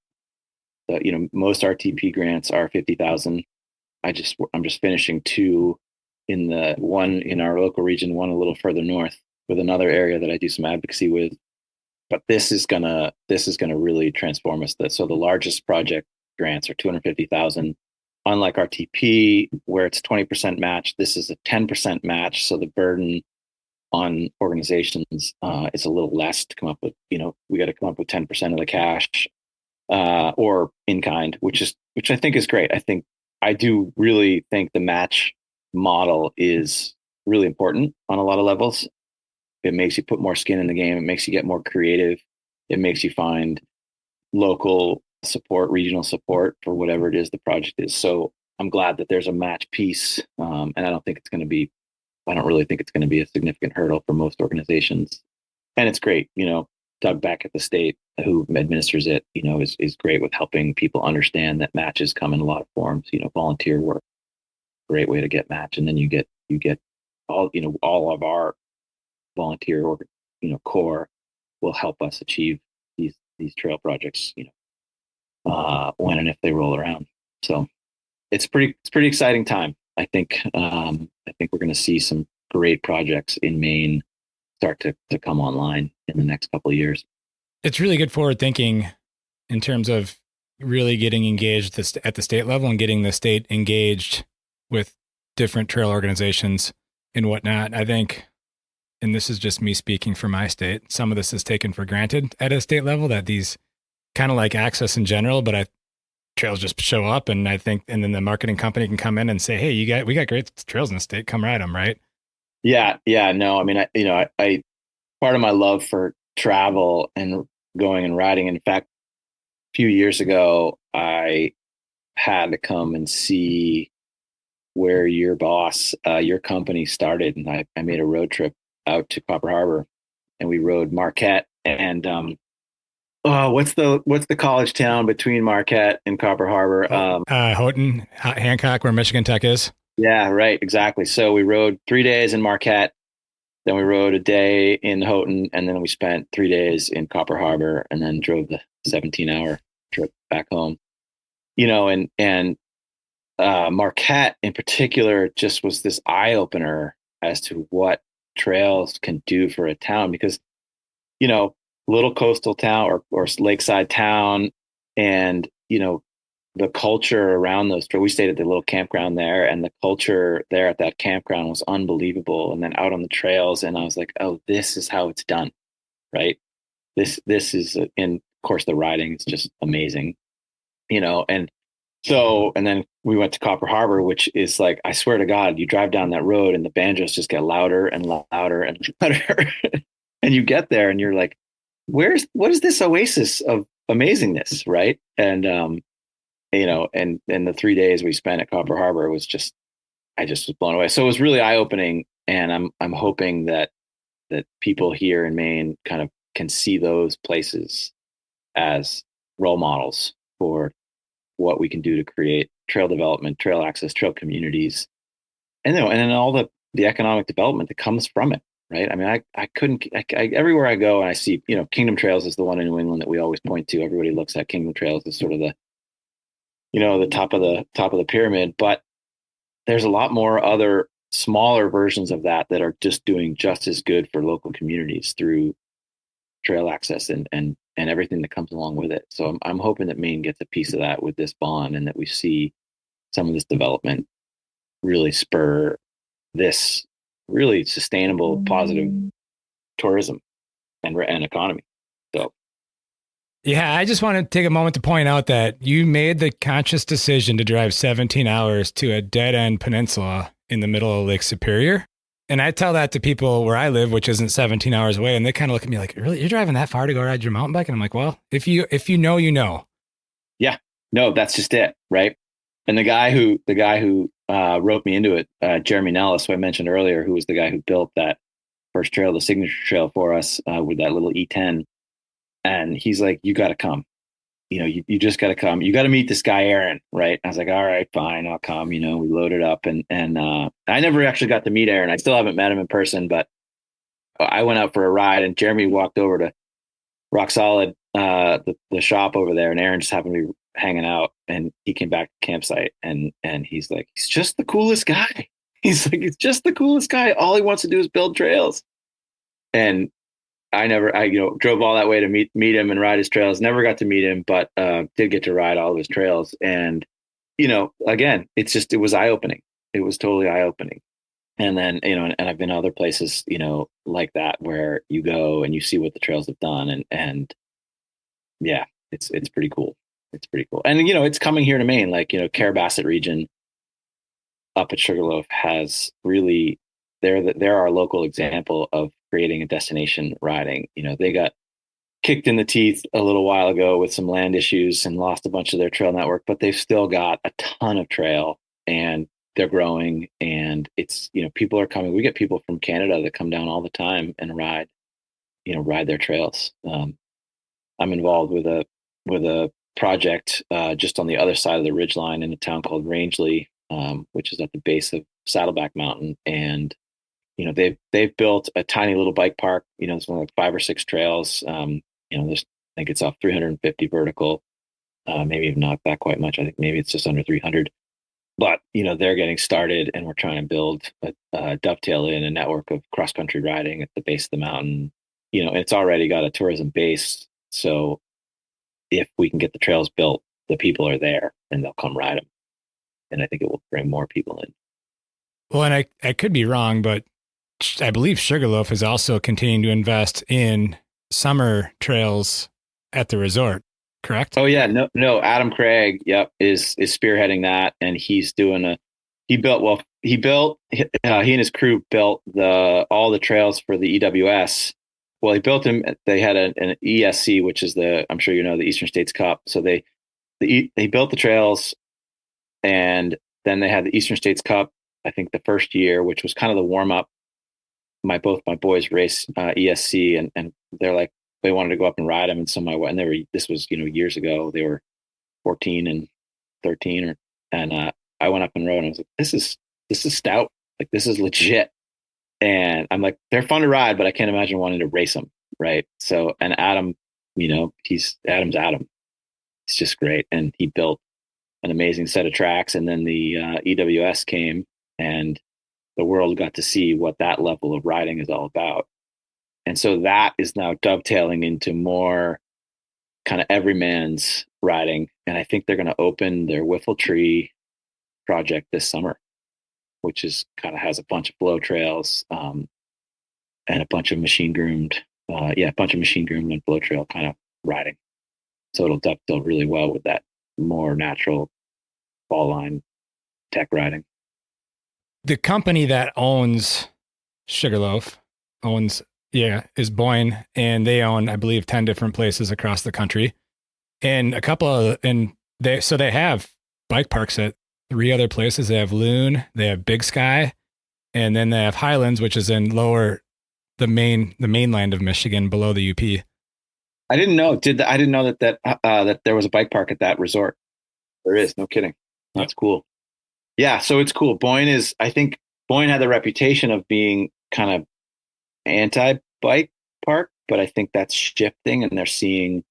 Most RTP grants are 50,000. I'm just finishing two one in our local region, one a little further north with another area that I do some advocacy with. But this is gonna really transform us. So the largest project grants are 250,000. Unlike RTP, where it's 20% match, this is a 10% match. So the burden on organizations is a little less to come up with. We got to come up with 10% of the cash or in kind, which I think is great. I do really think the match model is really important on a lot of levels. It makes you put more skin in the game. It makes you get more creative. It makes you find local support, regional support for whatever it is the project is. So I'm glad that there's a match piece. And I don't really think it's going to be a significant hurdle for most organizations. And it's great, Doug Beck at the state who administers it, is great with helping people understand that matches come in a lot of forms, volunteer work, great way to get match. And then you get all of our volunteer or, core will help us achieve these trail projects, when and if they roll around. So it's pretty exciting time. I think we're going to see some great projects in Maine start to come online in the next couple of years. It's really good forward thinking in terms of really getting engaged at the state level and getting the state engaged with different trail organizations and whatnot. I think, and this is just me speaking for my state, some of this is taken for granted at a state level, that these kind of like access in general, but trails just show up, and I think, and then the marketing company can come in and say, "Hey, we got great trails in the state. Come ride them," right? Yeah, yeah. No, I mean, I part of my love for travel and going and riding. In fact, a few years ago, I had to come and see where your company started, and I made a road trip out to Copper Harbor, and we rode Marquette and what's the college town between Marquette and Copper Harbor? Houghton, Hancock, where Michigan Tech is. Yeah, right, exactly. So we rode 3 days in Marquette, then we rode a day in Houghton, and then we spent 3 days in Copper Harbor, and then drove the 17-hour trip back home. And Marquette in particular just was this eye opener as to what trails can do for a town, because little coastal town or lakeside town, and the culture around those. We stayed at the little campground there, and the culture there at that campground was unbelievable. And then out on the trails, and I was like, oh, this is how it's done, right? This is, and of course the riding is just amazing, and so, and then we went to Copper Harbor, which is like, I swear to God, you drive down that road and the banjos just get louder and louder and louder. And you get there and you're like, what is this oasis of amazingness, right? And and the 3 days we spent at Copper Harbor was just, I just was blown away. So it was really eye opening, and I'm hoping that people here in Maine kind of can see those places as role models for what we can do to create trail development, trail access, trail communities, and then all the economic development that comes from it. Right. I mean, I couldn't, everywhere I go and I see, Kingdom Trails is the one in New England that we always point to. Everybody looks at Kingdom Trails as sort of the, the top of the pyramid, but there's a lot more other smaller versions of that are just doing just as good for local communities through trail access and everything that comes along with it. So I'm hoping that Maine gets a piece of that with this bond, and that we see some of this development really spur this really sustainable, positive tourism and economy. So, yeah, I just want to take a moment to point out that you made the conscious decision to drive 17 hours to a dead end peninsula in the middle of Lake Superior. And I tell that to people where I live, which isn't 17 hours away, and they kind of look at me like, "Really, you're driving that far to go ride your mountain bike?" And I'm like, "Well, if you know, you know." Yeah, no, that's just it, right? And the guy who wrote me into it, Jeremy Nellis, who I mentioned earlier, who was the guy who built that first trail, the signature trail for us, with that little E10, and he's like, "You got to come. You just got to come. You got to meet this guy, Aaron." Right? I was like, "All right, fine, I'll come." We loaded up, and I never actually got to meet Aaron. I still haven't met him in person, but I went out for a ride, and Jeremy walked over to Rock Solid, the shop over there, and Aaron just happened to be hanging out, and he came back to the campsite, and he's like, "He's just the coolest guy." He's like, "He's just the coolest guy. All he wants to do is build trails." And I drove all that way to meet him and ride his trails. Never got to meet him, but did get to ride all of his trails. And again, it was eye opening. It was totally eye opening. And then and I've been other places like that, where you go and you see what the trails have done, and yeah, it's pretty cool. It's pretty cool. And it's coming here to Maine, like Carrabassett region up at Sugarloaf has really, they're our local example of creating a destination riding. They got kicked in the teeth a little while ago with some land issues and lost a bunch of their trail network, but they've still got a ton of trail and they're growing. And it's, people are coming. We get people from Canada that come down all the time and ride their trails. I'm involved with a project just on the other side of the ridgeline in a town called Rangeley, which is at the base of Saddleback Mountain. And they've built a tiny little bike park. There's only like 5 or 6 trails. There's, I think it's off 350 vertical, maybe even not that quite much. I think maybe it's just under 300. But they're getting started, and we're trying to build a dovetail in a network of cross country riding at the base of the mountain. It's already got a tourism base, so if we can get the trails built, the people are there and they'll come ride them, and I think it will bring more people in. Well, and I could be wrong, but I believe Sugarloaf is also continuing to invest in summer trails at the resort, correct? Oh yeah, no. Adam Craig, yep, is spearheading that, and he and his crew built all the trails for the EWS. Well, he built them. They had an ESC, which is I'm sure the Eastern States Cup. So they built the trails, and then they had the Eastern States Cup. I think the first year, which was kind of the warm up. Both my boys race ESC, and they're like, they wanted to go up and ride them, and this was years ago. They were 14 and 13, and I went up and rode, and I was like, this is stout, like this is legit. And I'm like, they're fun to ride, but I can't imagine wanting to race them, right? So, and Adam, Adam's Adam. It's just great, and he built an amazing set of tracks, and then the EWS came, and the world got to see what that level of riding is all about. And so that is now dovetailing into more kind of everyman's riding. And I think they're going to open their Whiffle Tree project this summer, which is kind of has a bunch of flow trails and a bunch of machine groomed and flow trail kind of riding. So it'll dovetail really well with that more natural fall line tech riding. The company that owns Sugarloaf is Boyne, and they own, I believe, 10 different places across the country, and they have bike parks at 3 other places. They have Loon, they have Big Sky, and then they have Highlands, which is in the mainland of Michigan, below the UP. I didn't know. I didn't know that there was a bike park at that resort. There is, no kidding. That's cool. Yeah, so it's cool. I think Boyne had the reputation of being kind of anti-bike park, but I think that's shifting, and they're seeing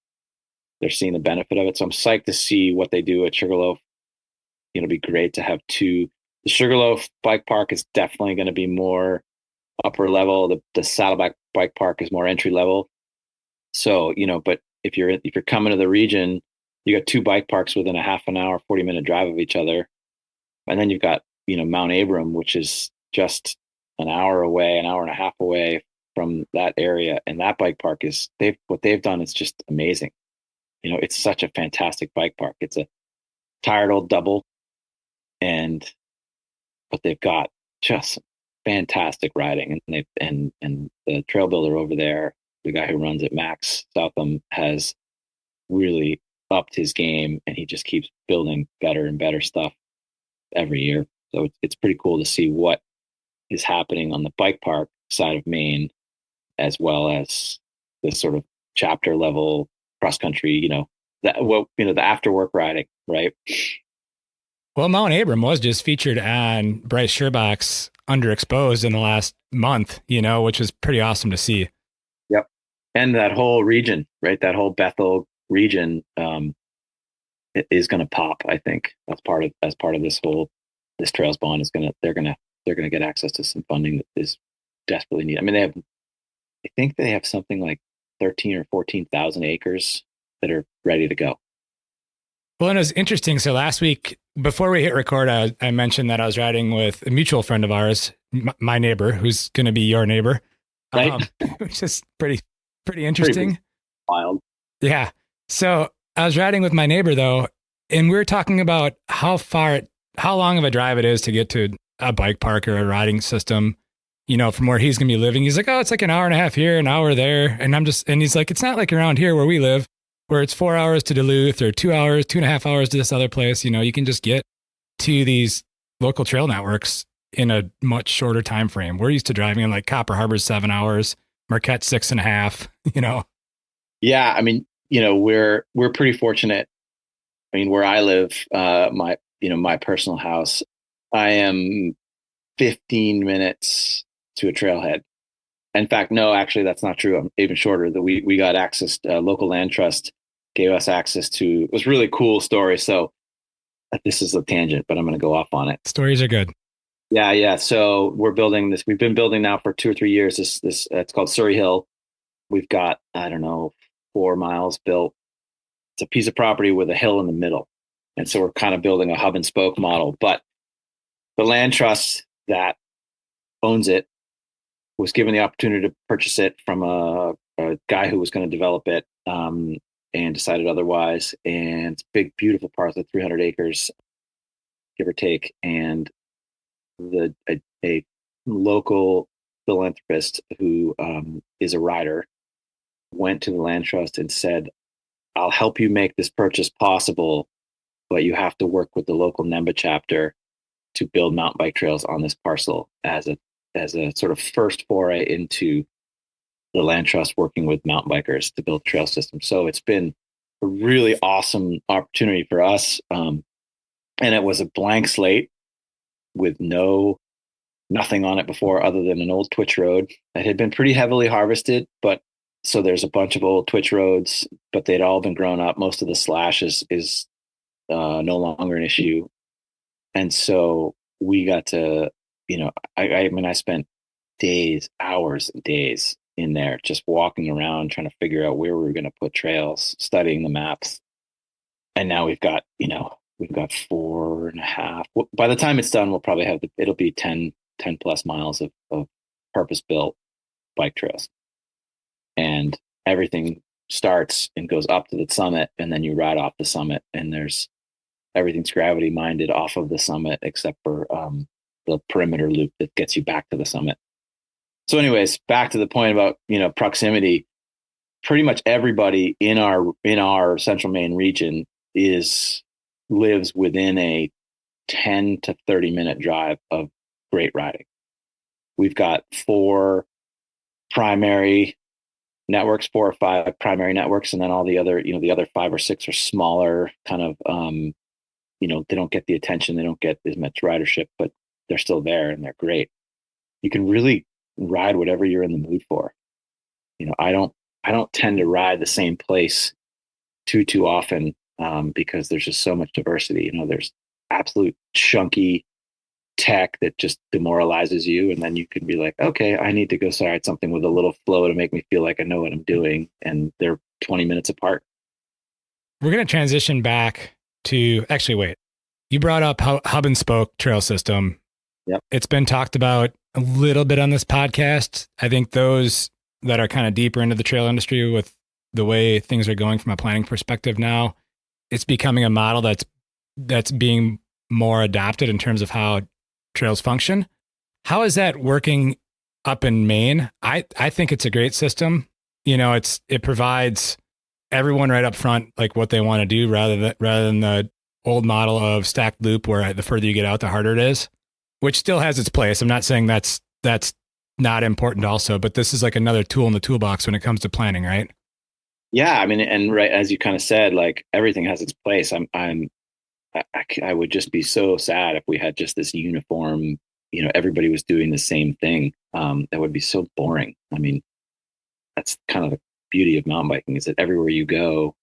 the benefit of it. So I'm psyched to see what they do at Sugarloaf. It'll be great to have 2. The Sugarloaf bike park is definitely going to be more upper level. The Saddleback bike park is more entry level. So, but if you're coming to the region, you got 2 bike parks within a half an hour, 40-minute drive of each other. And then you've got, Mount Abram, which is just an hour and a half away from that area. And that bike park what they've done is just amazing. It's such a fantastic bike park. It's a tired old double, but they've got just fantastic riding. And the trail builder over there, the guy who runs it, Max Southam, has really upped his game, and he just keeps building better and better stuff every year. So it's pretty cool to see what is happening on the bike park side of Maine, as well as this sort of chapter level cross country, the after work riding, right? Well, Mount Abram was just featured on Bryce Sherbach's Underexposed in the last month, which is pretty awesome to see. Yep. And that whole region, right? That whole Bethel region is going to pop. I think as part of this Trails Bond they're going to get access to some funding that is desperately needed. I mean, I think they have something like 13 or 14,000 acres that are ready to go. Well, and it was interesting. So last week, before we hit record, I mentioned that I was riding with a mutual friend of ours, my neighbor, who's going to be your neighbor, right? Which is pretty interesting. Pretty wild. Yeah. So I was riding with my neighbor though, and we were talking about how long of a drive it is to get to a bike park or a riding system, from where he's going to be living. He's like, oh, it's like an hour and a half here, an hour there. And he's like, it's not like around here where we live, where it's 4 hours to Duluth or 2 hours, 2.5 hours to this other place. You can just get to these local trail networks in a much shorter time frame. We're used to driving in like Copper Harbor's 7 hours, Marquette 6.5. Yeah, I mean, we're pretty fortunate. I mean, where I live, my personal house, I am 15 minutes to a trailhead. In fact, no, actually, that's not true. I'm even shorter. That we got access. Local land trust gave us access to. It was a really cool story. So this is a tangent, but I'm going to go off on it. Stories are good. Yeah, yeah. So we're building this. We've been building now for 2 or 3 years. This it's called Surrey Hill. We've got, I don't know, 4 miles built. It's a piece of property with a hill in the middle, and so we're kind of building a hub and spoke model. But the land trust that owns it was given the opportunity to purchase it from a guy who was going to develop it, and decided otherwise. And it's a big, beautiful parcel, 300 acres, give or take. And a local philanthropist who is a rider went to the land trust and said, I'll help you make this purchase possible, but you have to work with the local NEMBA chapter to build mountain bike trails on this parcel as a sort of first foray into the land trust working with mountain bikers to build trail systems. So it's been a really awesome opportunity for us. And it was a blank slate with nothing on it before other than an old twitch road that had been pretty heavily harvested. But so there's a bunch of old twitch roads, but they'd all been grown up. Most of the slash is no longer an issue. And so we got to, I mean, I spent days, hours, and days in there just walking around trying to figure out where we were going to put trails, studying the maps. And now we've got 4.5. By the time it's done, we'll probably have it'll be 10 plus miles of purpose built bike trails. And everything starts and goes up to the summit, and then you ride off the summit, and everything's gravity minded off of the summit except for the perimeter loop that gets you back to the summit. So anyways, back to the point about, proximity. Pretty much everybody in our Central Maine region lives within a 10 to 30 minute drive of great riding. We've got 4 primary networks, 4 or 5 primary networks, and then all the other, the other 5 or 6 are smaller, kind of, they don't get the attention, they don't get as much ridership, but they're still there and they're great. You can really ride whatever you're in the mood for. I don't tend to ride the same place too often, because there's just so much diversity. There's absolute chunky tech that just demoralizes you, and then you can be like, okay, I need to go ride something with a little flow to make me feel like I know what I'm doing, and they're 20 minutes apart. We're going to transition back to, actually, wait, you brought up hub and spoke trail system. Yep. It's been talked about a little bit on this podcast. I think those that are kind of deeper into the trail industry, with the way things are going from a planning perspective now, it's becoming a model that's being more adopted in terms of how trails function. How is that working up in Maine? I think it's a great system. It provides everyone right up front like what they want to do, rather than the old model of stacked loop where the further you get out, the harder it is, which still has its place. I'm not saying that's not important also, but this is like another tool in the toolbox when it comes to planning, right? Yeah, I mean, and right as you kind of said, like everything has its place. I would just be so sad if we had just this uniform, everybody was doing the same thing. That would be so boring. I mean, that's kind of the beauty of mountain biking, is that everywhere you go,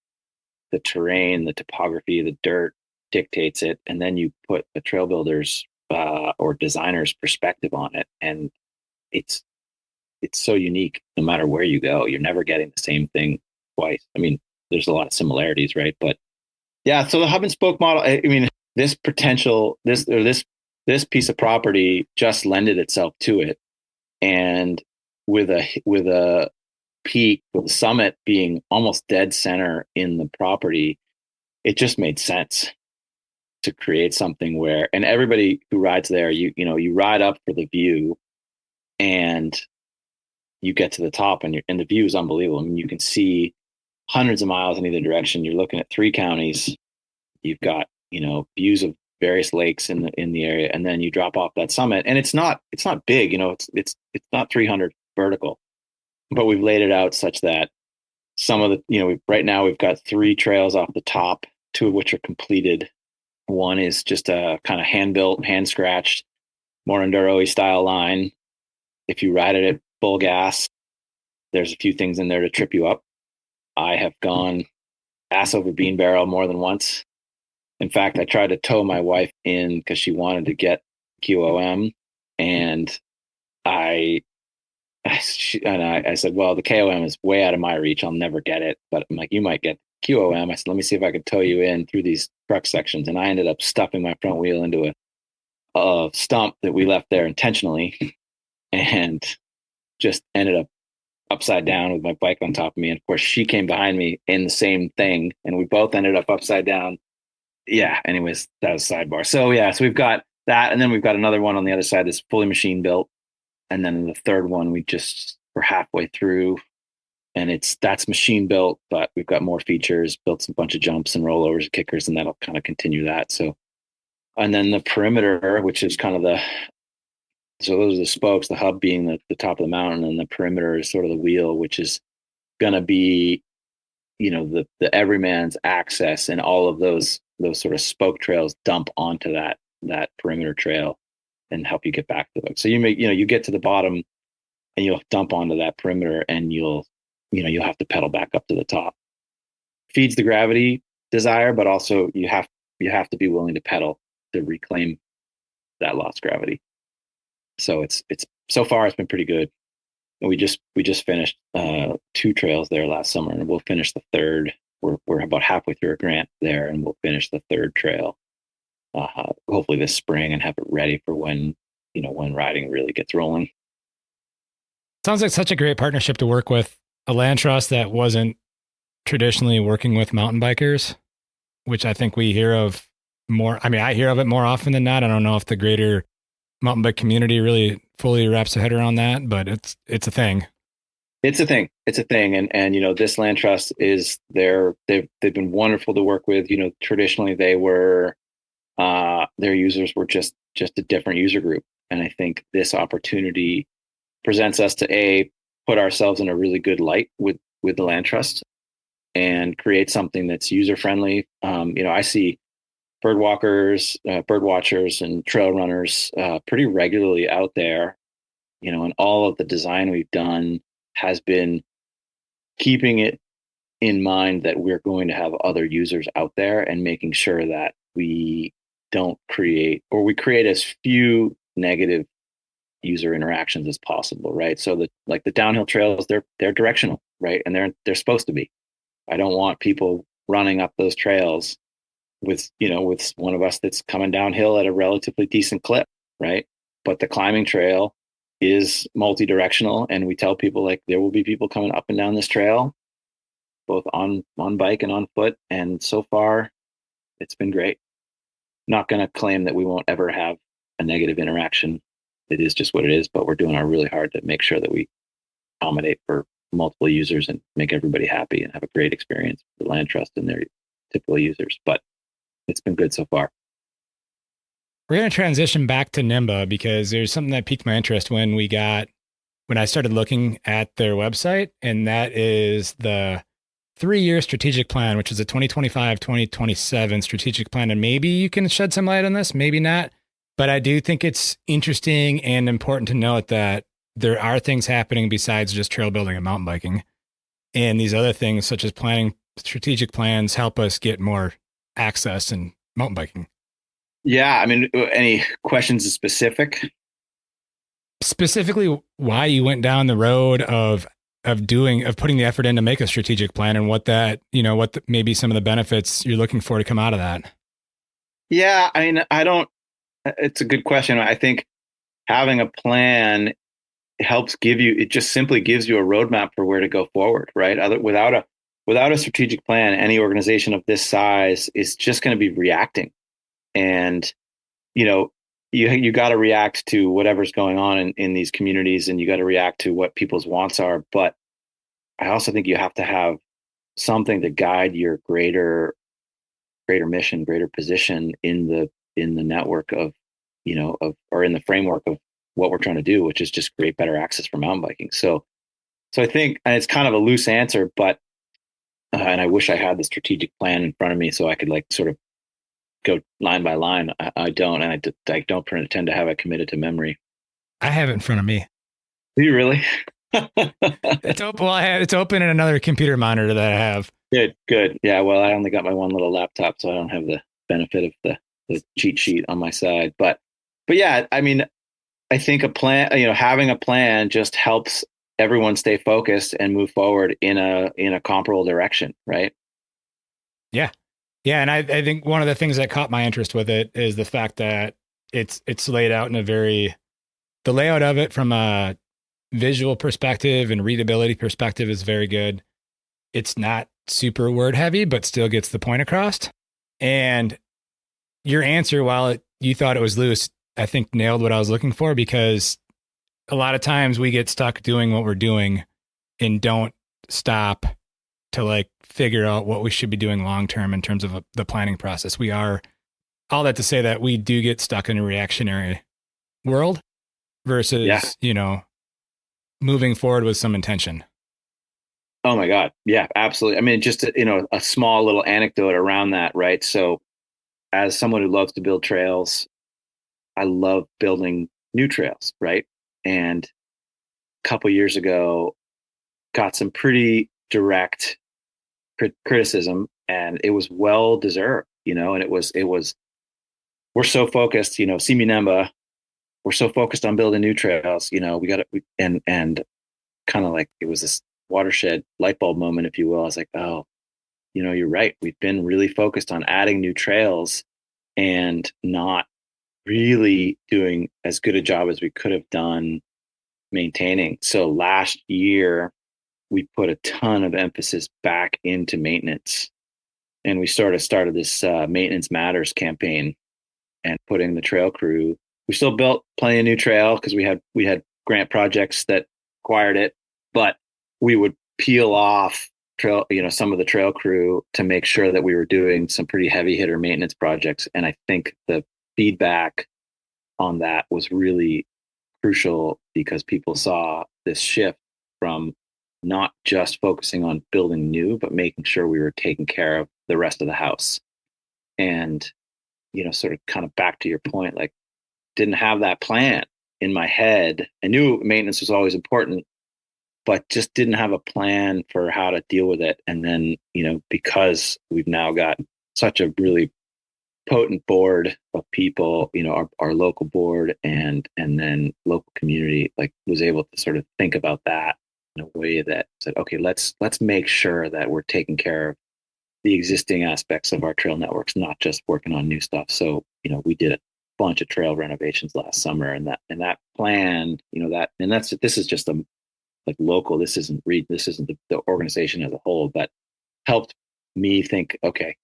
the terrain, the topography, the dirt dictates it, and then you put a trail builder's or designer's perspective on it, and it's so unique. No matter where you go, you're never getting the same thing twice. I mean, there's a lot of similarities, right? But yeah, so the hub and spoke model, I mean, this piece of property just lended itself to it. And with a peak, with the summit being almost dead center in the property, it just made sense to create something where, and everybody who rides there, you ride up for the view, and you get to the top, and the view is unbelievable. I mean, you can see hundreds of miles in either direction. You're looking at 3 counties. You've got, views of various lakes in the area, and then you drop off that summit, and it's not big. It's not 300 vertical, but we've laid it out such that some of the, right now we've got 3 trails off the top, 2 of which are completed. One is just a kind of hand built, hand scratched, more enduro style line. If you ride it at full gas, there's a few things in there to trip you up. I have gone ass over bean barrel more than once. In fact, I tried to tow my wife in because she wanted to get QOM, and I I said, well, the KOM is way out of my reach. I'll never get it. But I'm like, you might get QOM. I said, let me see if I could tow you in through these truck sections. And I ended up stuffing my front wheel into a stump that we left there intentionally, and just ended up upside down with my bike on top of me. And of course, she came behind me in the same thing, and we both ended up upside down. Yeah. Anyways, that was sidebar. So we've got that, and then we've got another one on the other side that's fully machine built. And then the third one, we're halfway through, and that's machine built, but we've got more features, built a bunch of jumps and rollovers and kickers, and that'll kind of continue that. So, and then the perimeter, which is kind of so those are the spokes, the hub being the top of the mountain, and the perimeter is sort of the wheel, which is going to be, the everyman's access, and all of those sort of spoke trails dump onto that perimeter trail and help you get back to it. So you get to the bottom, and you'll dump onto that perimeter, and you'll have to pedal back up to the top. Feeds the gravity desire, but also you have to be willing to pedal to reclaim that lost gravity. So it's so far it's been pretty good. And we just finished 2 trails there last summer, and we'll finish the third. We're about halfway through a grant there, and we'll finish the third trail hopefully this spring, and have it ready for when riding really gets rolling. Sounds like such a great partnership to work with a land trust that wasn't traditionally working with mountain bikers, which I think we hear of more. I mean, I hear of it more often than not. I don't know if the greater mountain bike community really fully wraps a head around that, but it's a thing. It's a thing. And this land trust they've been wonderful to work with. Traditionally they were their users were just a different user group, and I think this opportunity presents us to put ourselves in a really good light with the land trust, and create something that's user friendly. I see bird watchers, and trail runners pretty regularly out there. And all of the design we've done has been keeping it in mind that we're going to have other users out there, and making sure that we don't create, or we create as few negative user interactions as possible, right? So the downhill trails, they're directional, right? And they're supposed to be. I don't want people running up those trails with one of us that's coming downhill at a relatively decent clip, right? But the climbing trail is multi-directional, and we tell people, like, there will be people coming up and down this trail, both on bike and on foot. And so far it's been great. Not going to claim that we won't ever have a negative interaction. It is just what it is, but we're doing our really hard to make sure that we accommodate for multiple users and make everybody happy and have a great experience for the land trust and their typical users. But it's been good so far. We're going to transition back to NEMBA, because there's something that piqued my interest when I started looking at their website, and that is the 3-year strategic plan, which is a 2025-2027 strategic plan. And maybe you can shed some light on this, maybe not. But I do think it's interesting and important to note that there are things happening besides just trail building and mountain biking. And these other things, such as planning strategic plans, help us get more access in mountain biking. Yeah. I mean, any questions specifically why you went down the road of putting the effort in to make a strategic plan, and what maybe some of the benefits you're looking for to come out of that. Yeah. I mean, it's a good question. I think having a plan it just simply gives you a roadmap for where to go forward, right? Without a strategic plan, any organization of this size is just going to be reacting. And, you got to react to whatever's going on in these communities, and you got to react to what people's wants are. But I also think you have to have something to guide your greater mission, greater position in the network of, or in the framework of what we're trying to do, which is just create better access for mountain biking. So I think, and it's kind of a loose answer, but and I wish I had the strategic plan in front of me so I could like sort of go line by line. I don't, and I don't pretend to have it committed to memory. I have it in front of me. Do you really? It's open. Well, it's open in another computer monitor that I have. Good, good. Yeah, well, I only got my one little laptop, so I don't have the benefit of the cheat sheet on my side. But yeah, I mean, I think a plan, having a plan just helps everyone stay focused and move forward in a comparable direction, right? Yeah. Yeah. And I think one of the things that caught my interest with it is the fact that it's laid out in the layout of it from a visual perspective and readability perspective is very good. It's not super word heavy, but still gets the point across. And your answer, while you thought it was loose, I think nailed what I was looking for, because a lot of times we get stuck doing what we're doing and don't stop to like figure out what we should be doing long term in terms of the planning process. We are all that to say that we do get stuck in a reactionary world versus, moving forward with some intention. Oh my God. Yeah, absolutely. I mean, just, a small little anecdote around that, right? So as someone who loves to build trails, I love building new trails, right? And a couple years ago, got some pretty direct criticism, and it was well deserved, and it was we're so focused, see me NEMBA, we're so focused on building new trails, we got it, and kind of like it was this watershed light bulb moment, if you will. I was like, oh, you're right. We've been really focused on adding new trails and not really doing as good a job as we could have done maintaining. So last year, we put a ton of emphasis back into maintenance, and we sort of started this Maintenance Matters campaign and putting the trail crew. We still built plenty of new trail because we had grant projects that required it, but we would peel off trail, some of the trail crew to make sure that we were doing some pretty heavy hitter maintenance projects. And I think the feedback on that was really crucial because people saw this shift from not just focusing on building new, but making sure we were taking care of the rest of the house. And, sort of kind of back to your point, like didn't have that plan in my head. I knew maintenance was always important, but just didn't have a plan for how to deal with it. And then, because we've now got such a really potent board of people, our local board and then local community, like was able to sort of think about that in a way that said, okay, let's make sure that we're taking care of the existing aspects of our trail networks, not just working on new stuff. So, we did a bunch of trail renovations last summer, and that plan, this is just a like local. This isn't the organization as a whole, but helped me think, okay,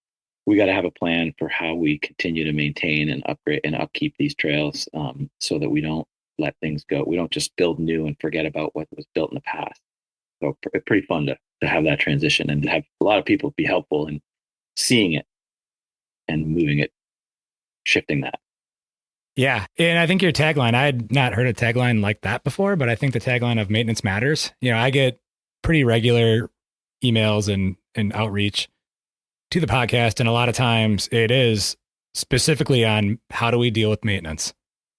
we got to have a plan for how we continue to maintain and upgrade and upkeep these trails, so that we don't let things go. We don't just build new and forget about what was built in the past. So pretty fun to have that transition and to have a lot of people be helpful in seeing it and moving it, shifting that. Yeah. And I think your tagline, I had not heard a tagline like that before, but I think the tagline of Maintenance Matters, I get pretty regular emails and outreach to the podcast. And a lot of times it is specifically on how do we deal with maintenance,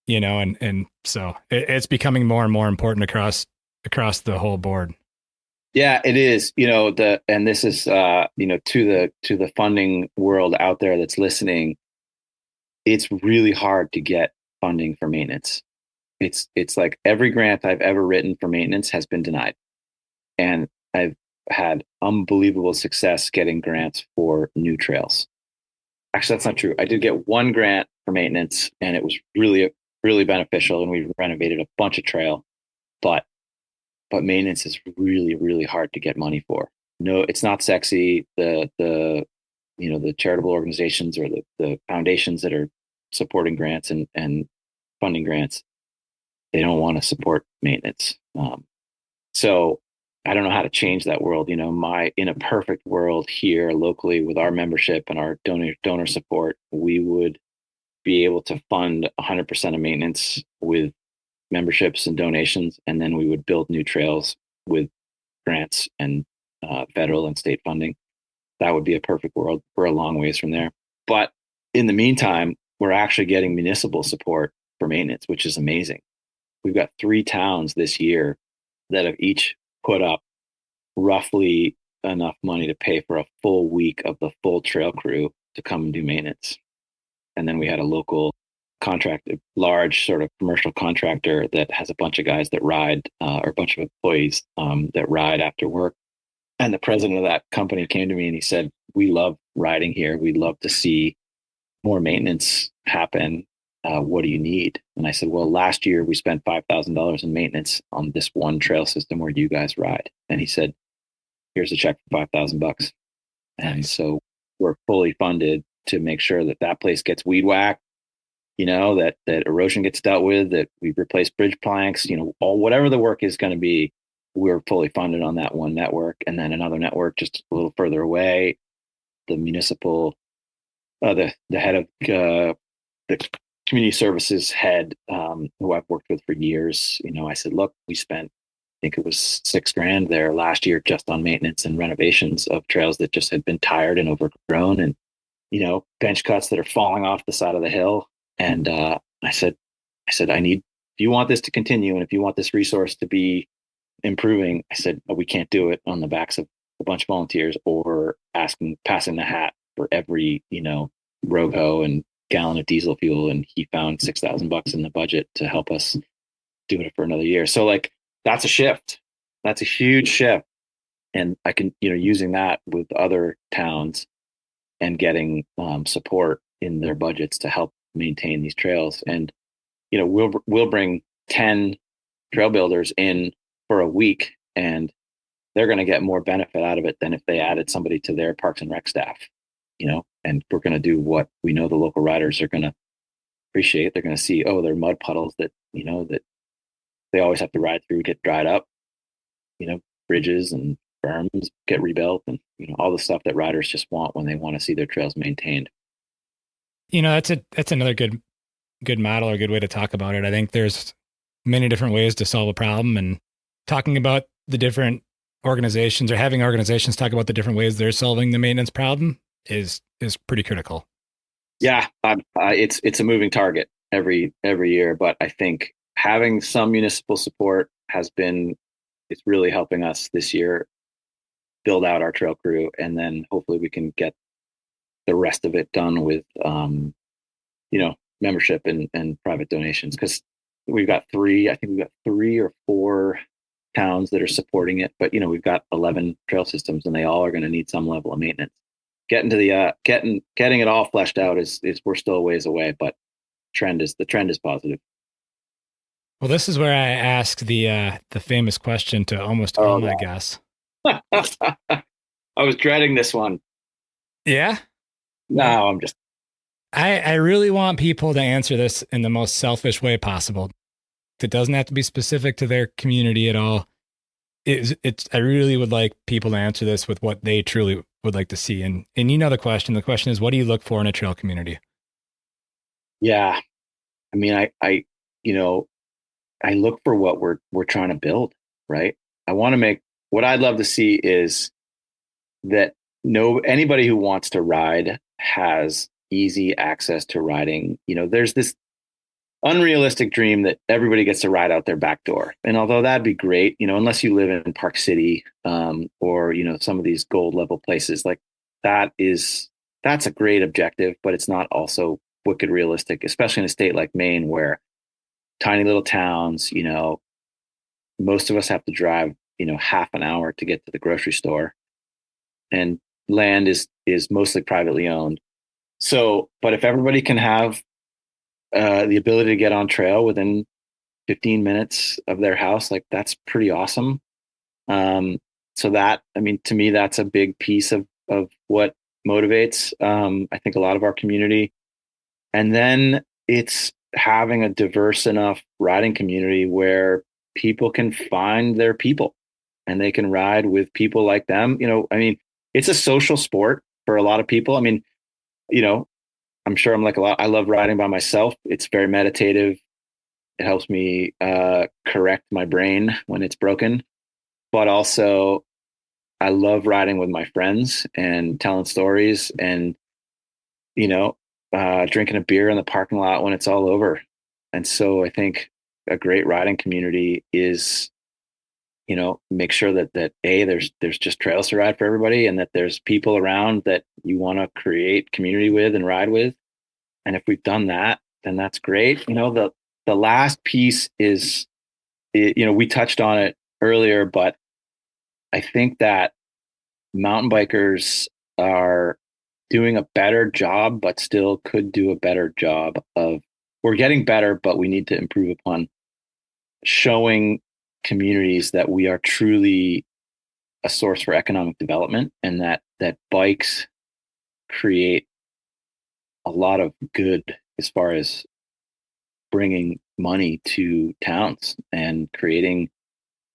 and so it's becoming more and more important across the whole board. Yeah, it is. And this is, to the funding world out there that's listening, it's really hard to get funding for maintenance. It's like every grant I've ever written for maintenance has been denied. And I've had unbelievable success getting grants for new trails. Actually, that's not true. I did get one grant for maintenance, and it was really, really beneficial, and we renovated a bunch of trail. But maintenance is really, really hard to get money for. No, it's not sexy. The charitable organizations or the foundations that are supporting grants and funding grants, they don't want to support maintenance. So I don't know how to change that world. In a perfect world here locally with our membership and our donor support, we would be able to fund 100% of maintenance with memberships and donations, and then we would build new trails with grants and federal and state funding. That would be a perfect world. We're a long ways from there. But in the meantime, we're actually getting municipal support for maintenance, which is amazing. We've got 3 towns this year that have each put up roughly enough money to pay for a full week of the full trail crew to come and do maintenance. And then we had a local contractor, large sort of commercial contractor that has a bunch of guys that ride, or a bunch of employees that ride after work. And the president of that company came to me and he said, "We love riding here. We'd love to see more maintenance happen. What do you need?" And I said, "Well, last year we spent $5,000 in maintenance on this one trail system where you guys ride." And he said, "Here's a check for $5,000." And so we're fully funded to make sure that that place gets weed whacked, that erosion gets dealt with, that we replace bridge planks, whatever the work is going to be, we're fully funded on that one network. And then another network just a little further away, the municipal, the head of the community services head, who I've worked with for years, I said, "Look, we spent, I think it was $6,000 there last year just on maintenance and renovations of trails that just had been tired and overgrown, and bench cuts that are falling off the side of the hill." And I said, if you want this to continue and if you want this resource to be improving, I said, we can't do it on the backs of a bunch of volunteers or passing the hat for every, rogue hoe and gallon of diesel fuel. And he found $6,000 in the budget to help us do it for another year. So that's a shift. That's a huge shift. And I can, using that with other towns and getting support in their budgets to help maintain these trails. And, we'll bring 10 trail builders in for a week and they're going to get more benefit out of it than if they added somebody to their Parks and Rec staff, and we're going to do what we know the local riders are going to appreciate. They're going to see, oh, they're mud puddles that, that they always have to ride through, get dried up, bridges and berms get rebuilt, and, all the stuff that riders just want when they want to see their trails maintained. That's another good model or good way to talk about it. I think there's many different ways to solve a problem, and talking about the different organizations or having organizations talk about the different ways they're solving the maintenance problem is pretty critical. Yeah, it's a moving target every year, but I think having some municipal support it's really helping us this year build out our trail crew, and then hopefully we can get the rest of it done with membership and private donations, because we've got 3 or 4 towns that are supporting it, but we've got 11 trail systems and they all are going to need some level of maintenance. Getting to getting it all fleshed out is we're still a ways away, but the trend is positive. Well, this is where I ask the famous question to almost all my guests. I was dreading this one. Yeah? No, I'm just. I really want people to answer this in the most selfish way possible. It doesn't have to be specific to their community at all. I really would like people to answer this with what they truly would like to see. And the question. The question is, what do you look for in a trail community? Yeah. I mean, I look for what we're trying to build, right? What I'd love to see is that anybody who wants to ride has easy access to riding. There's this unrealistic dream that everybody gets to ride out their back door. And although that'd be great, unless you live in Park City, or, some of these gold level places, that's a great objective, but it's not also wicked realistic, especially in a state like Maine, where tiny little towns, most of us have to drive, half an hour to get to the grocery store, and land is mostly privately owned. So, but if everybody can have the ability to get on trail within 15 minutes of their house, that's pretty awesome. So to me, that's a big piece of what motivates, I think, a lot of our community. And then it's having a diverse enough riding community where people can find their people and they can ride with people like them. I mean, it's a social sport for a lot of people. I mean, you know, I'm sure I'm like a lot. I love riding by myself. It's very meditative. It helps me correct my brain when it's broken. But also, I love riding with my friends and telling stories and, you know, drinking a beer in the parking lot when it's all over. And so I think a great riding community is, make sure that there's just trails to ride for everybody, and that there's people around that you want to create community with and ride with. And if we've done that, then that's great. The last piece is, we touched on it earlier, but I think that mountain bikers are doing a better job, but still could do a better job of, we're getting better, but we need to improve upon showing communities that we are truly a source for economic development, and that bikes create a lot of good as far as bringing money to towns and creating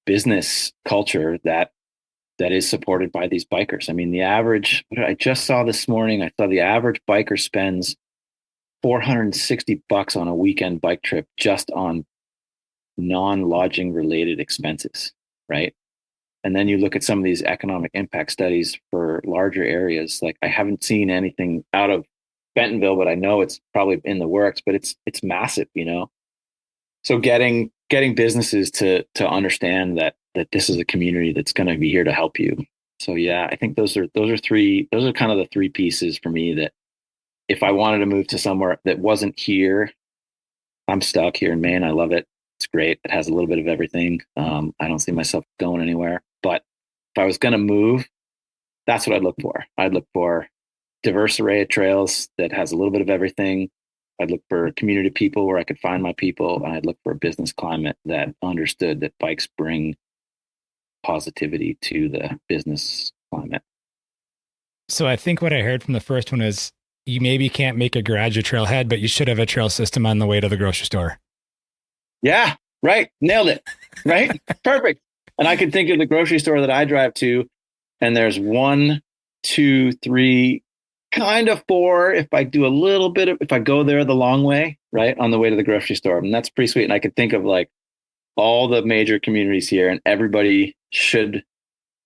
business culture that is supported by these bikers. I mean, I just saw this morning, I saw the average biker spends $460 on a weekend bike trip just on non-lodging related expenses, right? And then you look at some of these economic impact studies for larger areas. Like, I haven't seen anything out of Bentonville, but I know it's probably in the works, but it's massive. So getting businesses to understand that this is a community that's going to be here to help you. So yeah, I think those are kind of the three pieces for me, that if I wanted to move to somewhere that wasn't here, I'm stuck here in Maine. I love it. It's great. It has a little bit of everything. I don't see myself going anywhere. But if I was going to move, that's what I'd look for. I'd look for diverse array of trails that has a little bit of everything. I'd look for community people where I could find my people, and I'd look for a business climate that understood that bikes bring positivity to the business climate. So I think what I heard from the first one is, you maybe can't make a garage a trailhead, but you should have a trail system on the way to the grocery store. Yeah, right. Nailed it. Right. Perfect. And I can think of the grocery store that I drive to, and there's 1, 2, 3, kind of 4 if I do a little bit if I go there the long way, right, on the way to the grocery store. And that's pretty sweet. And I could think of like all the major communities here, and everybody should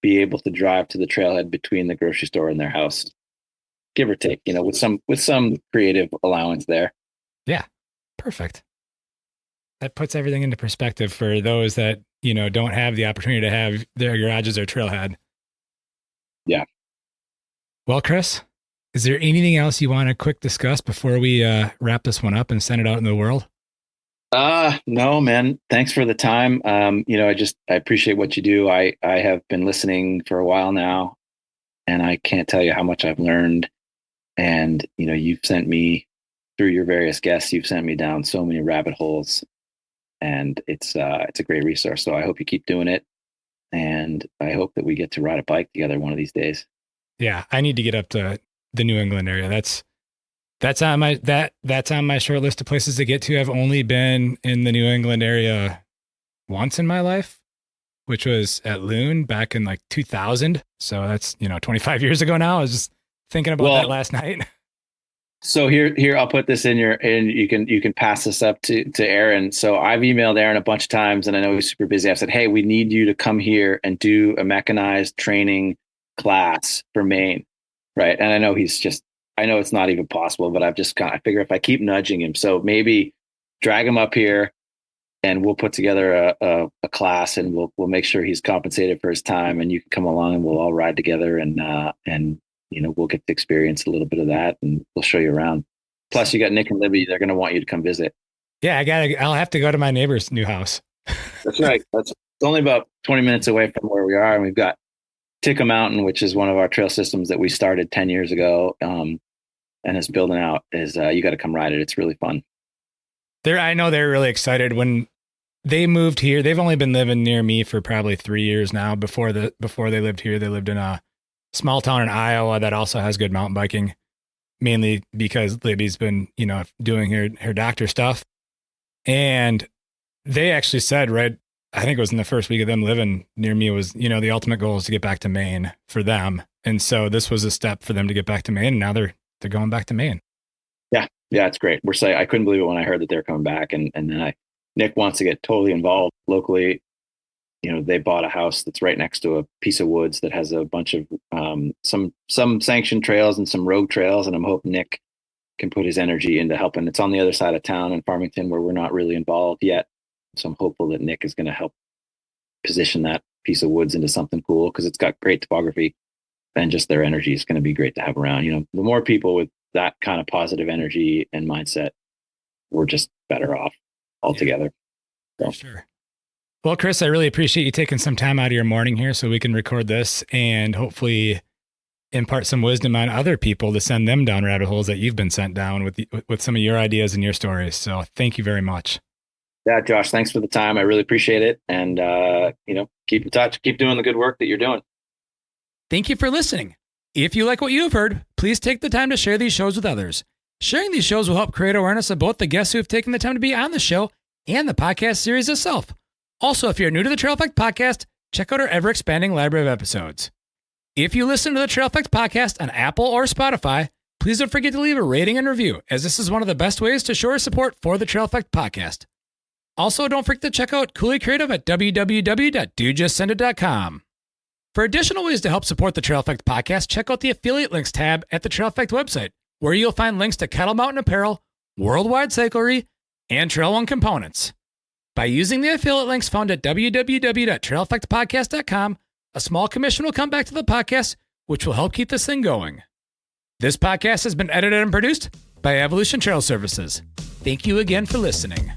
be able to drive to the trailhead between the grocery store and their house, give or take, with some creative allowance there. Yeah, perfect. That puts everything into perspective for those that, don't have the opportunity to have their garages or trailhead. Yeah. Well, Chris, is there anything else you want to quick discuss before we wrap this one up and send it out in the world? No, man. Thanks for the time. I appreciate what you do. I have been listening for a while now, and I can't tell you how much I've learned. And, you've sent me, through your various guests, you've sent me down so many rabbit holes, and it's a great resource. So I hope you keep doing it. And I hope that we get to ride a bike together one of these days. Yeah. I need to get up to the New England area. That's on my short list of places to get to. I've only been in the New England area once in my life, which was at Loon back in like 2000. So that's, 25 years ago now. I was just thinking about that last night. So here, I'll put this in you can pass this up to Aaron. So I've emailed Aaron a bunch of times, and I know he's super busy. I've said, hey, we need you to come here and do a mechanized training class for Maine. Right. And I know it's not even possible, but I figure if I keep nudging him, so maybe drag him up here, and we'll put together a class, and we'll make sure he's compensated for his time, and you can come along, and we'll all ride together, and we'll get to experience a little bit of that, and we'll show you around. Plus you got Nick and Libby. They're going to want you to come visit. Yeah. I'll have to go to my neighbor's new house. That's right. It's only about 20 minutes away from where we are. And we've got Ticka Mountain, which is one of our trail systems that we started 10 years ago. And is building out. You got to come ride it. It's really fun. I know they're really excited when they moved here. They've only been living near me for probably 3 years now. Before they lived here, they lived in a small town in Iowa that also has good mountain biking, mainly because Libby's been, doing her doctor stuff. And they actually said, right, I think it was in the first week of them living near me was, the ultimate goal is to get back to Maine for them. And so this was a step for them to get back to Maine. And now they're going back to Maine. Yeah. Yeah. It's great. I couldn't believe it when I heard that they're coming back. And then Nick wants to get totally involved locally. They bought a house that's right next to a piece of woods that has a bunch of some sanctioned trails and some rogue trails. And I'm hoping Nick can put his energy into helping. It's on the other side of town in Farmington where we're not really involved yet. So I'm hopeful that Nick is going to help position that piece of woods into something cool because it's got great topography, and just their energy is going to be great to have around. The more people with that kind of positive energy and mindset, we're just better off altogether. Yeah, so. Sure. Well, Chris, I really appreciate you taking some time out of your morning here so we can record this and hopefully impart some wisdom on other people to send them down rabbit holes that you've been sent down with some of your ideas and your stories. So thank you very much. Yeah, Josh, thanks for the time. I really appreciate it. And, keep in touch, keep doing the good work that you're doing. Thank you for listening. If you like what you've heard, please take the time to share these shows with others. Sharing these shows will help create awareness of both the guests who have taken the time to be on the show and the podcast series itself. Also, if you're new to the Trail Effect podcast, check out our ever-expanding library of episodes. If you listen to the Trail Effect podcast on Apple or Spotify, please don't forget to leave a rating and review, as this is one of the best ways to show our support for the Trail Effect podcast. Also, don't forget to check out Cooley Creative at www.dudejustsendit.com. For additional ways to help support the Trail Effect podcast, check out the affiliate links tab at the Trail Effect website, where you'll find links to Kettle Mountain Apparel, Worldwide Cyclery, and Trail One components. By using the affiliate links found at www.traileffectpodcast.com, a small commission will come back to the podcast, which will help keep this thing going. This podcast has been edited and produced by Evolution Trail Services. Thank you again for listening.